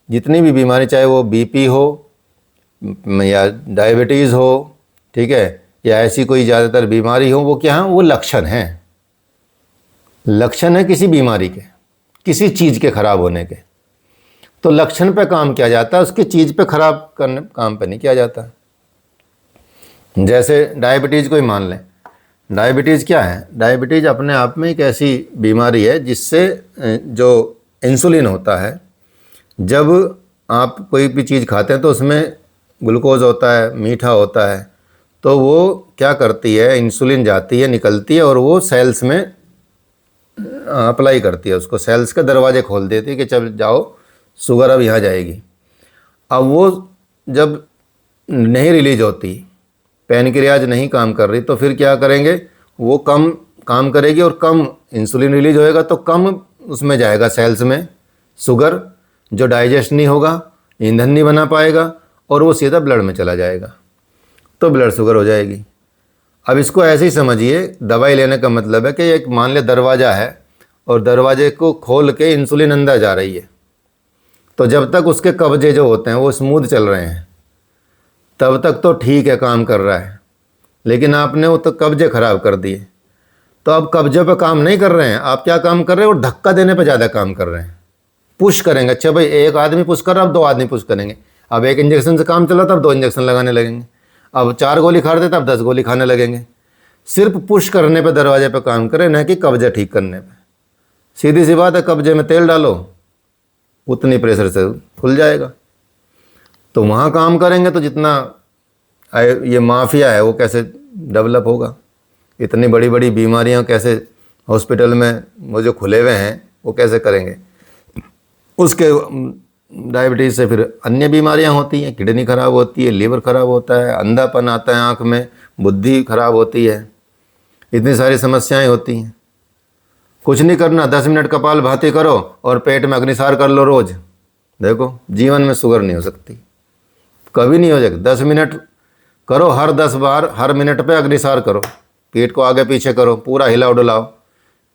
जितनी भी बीमारी, चाहे वो बीपी हो या डायबिटीज़ हो, ठीक है, या ऐसी कोई ज़्यादातर बीमारी हो, वो क्या है? वो लक्षण हैं। लक्षण है किसी बीमारी के, किसी चीज़ के खराब होने के। तो लक्षण पे काम किया जाता है, उसकी चीज़ पे खराब करने काम पे नहीं किया जाता। जैसे डायबिटीज़ को ही मान लें। डायबिटीज़ क्या है? डायबिटीज़ अपने आप में एक ऐसी बीमारी है जिससे जो इंसुलिन होता है, जब आप कोई भी चीज़ खाते हैं तो उसमें ग्लूकोज होता है, मीठा होता है, तो वो क्या करती है, इंसुलिन जाती है, निकलती है, और वो सेल्स में अप्लाई करती है, उसको सेल्स के दरवाजे खोल देती है कि चल जाओ, शुगर अब यहाँ जाएगी। अब वो जब नहीं रिलीज होती, पैनक्रियाज नहीं काम कर रही, तो फिर क्या करेंगे, वो कम काम करेगी और कम इंसुलिन रिलीज होएगा, तो कम उसमें जाएगा सेल्स में शुगर, जो डाइजेस्ट नहीं होगा, ईंधन नहीं बना पाएगा, और वो सीधा ब्लड में चला जाएगा, तो ब्लड शुगर हो जाएगी। अब इसको ऐसे ही समझिए, दवाई लेने का मतलब है कि एक मान लिया दरवाज़ा है और दरवाजे को खोल के इंसुलिन अंदर जा रही है, तो जब तक उसके कब्जे जो होते हैं वो स्मूथ चल रहे हैं तब तक तो ठीक है, काम कर रहा है। लेकिन आपने वो तो कब्जे खराब कर दिए, तो अब कब्जे पे काम नहीं कर रहे हैं, आप क्या काम कर रहे हैं, वो धक्का देने पे ज़्यादा काम कर रहे हैं। पुश करेंगे, अच्छा भाई एक आदमी पुश कर रहा, अब 2 आदमी पुश करेंगे। अब एक इंजेक्शन से काम चला था, अब 2 इंजेक्शन लगाने लगेंगे। अब 4 गोली खा रहे थे, अब 10 गोली खाने लगेंगे। सिर्फ पुश करने पे दरवाजे पे काम करें, न कि कब्जे ठीक करने पे। सीधी सी बात है, कब्जे में तेल डालो, उतनी प्रेशर से खुल जाएगा। तो वहाँ काम करेंगे तो जितना ये माफिया है वो कैसे डेवलप होगा, इतनी बड़ी बड़ी बीमारियां कैसे हॉस्पिटल में वो जो खुले हुए हैं वो कैसे करेंगे। उसके डायबिटीज़ से फिर अन्य बीमारियां होती हैं, किडनी खराब होती है, लीवर खराब होता है, अंधापन आता है आँख में, बुद्धि खराब होती है, इतनी सारी समस्याएं होती हैं। कुछ नहीं करना, 10 मिनट कपालभाति करो और पेट में अग्निसार कर लो रोज़, देखो जीवन में शुगर नहीं हो सकती, कभी नहीं हो जाएगा। 10 मिनट करो, हर 10 बार हर मिनट पे अग्निसार करो, पेट को आगे पीछे करो, पूरा हिलाओ डुलाओ,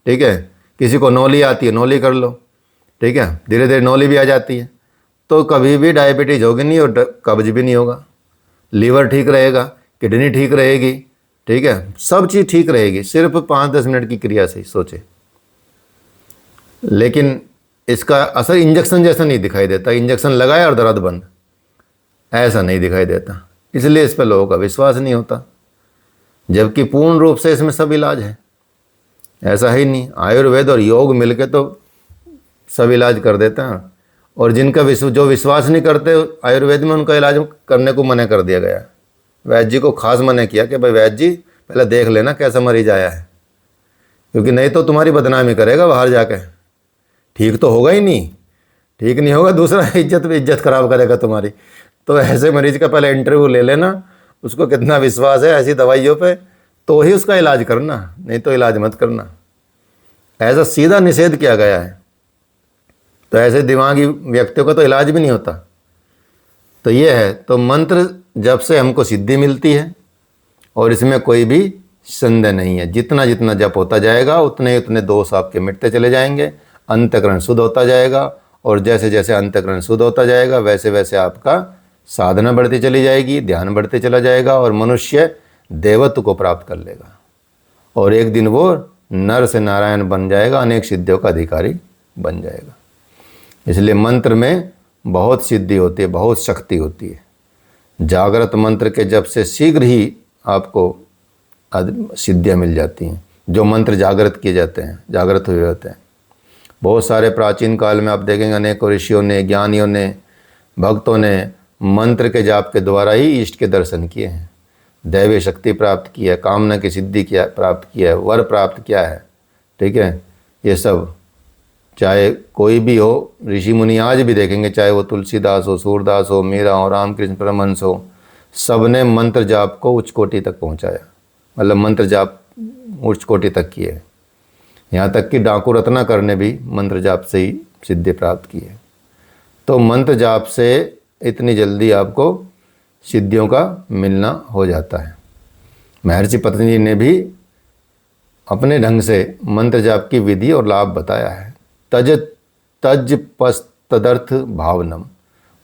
ठीक है। किसी को नौली आती है, नौली कर लो, ठीक है, धीरे धीरे नौली भी आ जाती है, तो कभी भी डायबिटीज़ होगी नहीं और कब्ज भी नहीं होगा। लीवर ठीक रहेगा, किडनी ठीक रहेगी, ठीक है, सब चीज़ ठीक रहेगी, सिर्फ 5-10 मिनट की क्रिया से। सोचे, लेकिन इसका असर इंजेक्शन जैसा नहीं दिखाई देता, इंजेक्शन लगाया और दर्द बंद, ऐसा नहीं दिखाई देता, इसलिए इस पर लोगों का विश्वास नहीं होता। जबकि पूर्ण रूप से इसमें सब इलाज है, ऐसा ही नहीं। आयुर्वेद और योग मिलके तो सब इलाज कर देते हैं, और जिनका जो विश्वास नहीं करते आयुर्वेद में, उनका इलाज करने को मना कर दिया गया। वैद्य जी को खास मना किया कि भाई वैद्य जी पहले देख लेना कैसा मरीज आया है, क्योंकि नहीं तो तुम्हारी बदनामी करेगा बाहर जाके, ठीक तो होगा ही नहीं, ठीक नहीं होगा दूसरा इज्जत खराब करेगा तुम्हारी। तो ऐसे मरीज का पहले इंटरव्यू ले लेना, उसको कितना विश्वास है ऐसी दवाइयों पे, तो ही उसका इलाज करना, नहीं तो इलाज मत करना। ऐसा सीधा निषेध किया गया है। तो ऐसे दिमागी व्यक्तियों का तो इलाज भी नहीं होता। तो ये है, तो मंत्र जब से हमको सिद्धि मिलती है, और इसमें कोई भी संदेह नहीं है। जितना जितना जप होता जाएगा उतने उतने दोष आपके मिटते चले जाएंगे, अंतःकरण शुद्ध होता जाएगा, और जैसे जैसे अंतःकरण शुद्ध होता जाएगा वैसे वैसे आपका साधना बढ़ती चली जाएगी, ध्यान बढ़ते चला जाएगा, और मनुष्य देवत्व को प्राप्त कर लेगा, और एक दिन वो नर से नारायण बन जाएगा, अनेक सिद्धियों का अधिकारी बन जाएगा। इसलिए मंत्र में बहुत सिद्धि होती है, बहुत शक्ति होती है। जागृत मंत्र के जप से शीघ्र ही आपको सिद्धियाँ मिल जाती हैं, जो मंत्र जागृत किए जाते हैं, जागृत हुए होते हैं। बहुत सारे प्राचीन काल में आप देखेंगे अनेकों ऋषियों ने, ज्ञानियों ने, भक्तों ने मंत्र के जाप के द्वारा ही इष्ट के दर्शन किए हैं, दैवी शक्ति प्राप्त की है, कामना की सिद्धि प्राप्त किया है, वर प्राप्त किया है, ठीक है। ये सब चाहे कोई भी हो, ऋषि मुनि आज भी देखेंगे, चाहे वो तुलसीदास हो, सूरदास हो, मीरा हो, रामकृष्ण परमहंस हो, सब ने मंत्र जाप को उच्च कोटि तक पहुंचाया, मतलब मंत्र जाप उच्च कोटि तक किए। यहाँ तक कि डाकू रत्नाकर ने भी मंत्र जाप से ही सिद्धि प्राप्त की है। तो मंत्र जाप से इतनी जल्दी आपको सिद्धियों का मिलना हो जाता है। महर्षि पतंजलि ने भी अपने ढंग से मंत्र जाप की विधि और लाभ बताया है। तज पस्तदर्थ भावनम,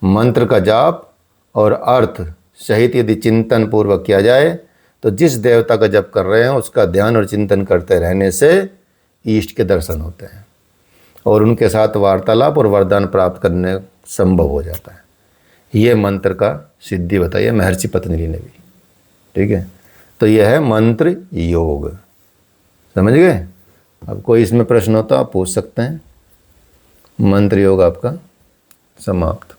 मंत्र का जाप और अर्थ सहित यदि चिंतन पूर्वक किया जाए तो जिस देवता का जप कर रहे हैं उसका ध्यान और चिंतन करते रहने से ईष्ट के दर्शन होते हैं, और उनके साथ वार्तालाप और वरदान प्राप्त करने संभव हो जाता है। ये मंत्र का सिद्धि बताई है महर्षि पतंजलि ने भी, ठीक है। तो यह है मंत्र योग, समझ गए। अब कोई इसमें प्रश्न हो तो आप पूछ सकते हैं। मंत्र योग आपका समाप्त।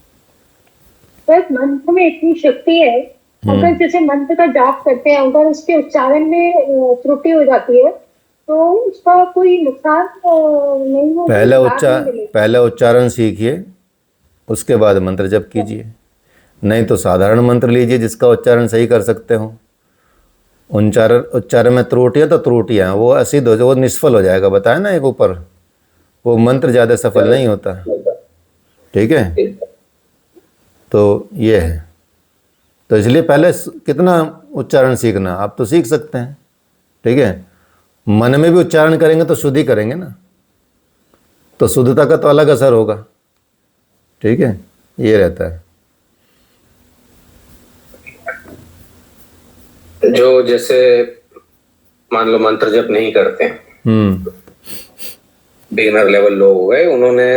बस मंत्र में इतनी शक्ति है, अगर जैसे मंत्र का जाप करते हैं अगर उसके उच्चारण में त्रुटि हो जाती है तो उसका कोई नुकसान नहीं होगा। पहले उच्चारण सीखिए, उसके बाद मंत्र जप कीजिए। नहीं तो साधारण मंत्र लीजिए जिसका उच्चारण सही कर सकते हो। उच्चारण में त्रुटियाँ तो त्रुटियाँ, वो असिद्ध हो जाए, वो निष्फल हो जाएगा, बताया ना एक ऊपर, वो मंत्र ज़्यादा सफल नहीं होता, ठीक है। तो ये है, तो इसलिए पहले कितना उच्चारण सीखना, आप तो सीख सकते हैं, ठीक है। मन में भी उच्चारण करेंगे तो शुद्धि करेंगे ना, तो शुद्धता का तो अलग असर होगा, ठीक है, ये रहता है। जो जैसे मान लो मंत्र जप नहीं करते हैं, बिगिनर लेवल लोग हो गए, उन्होंने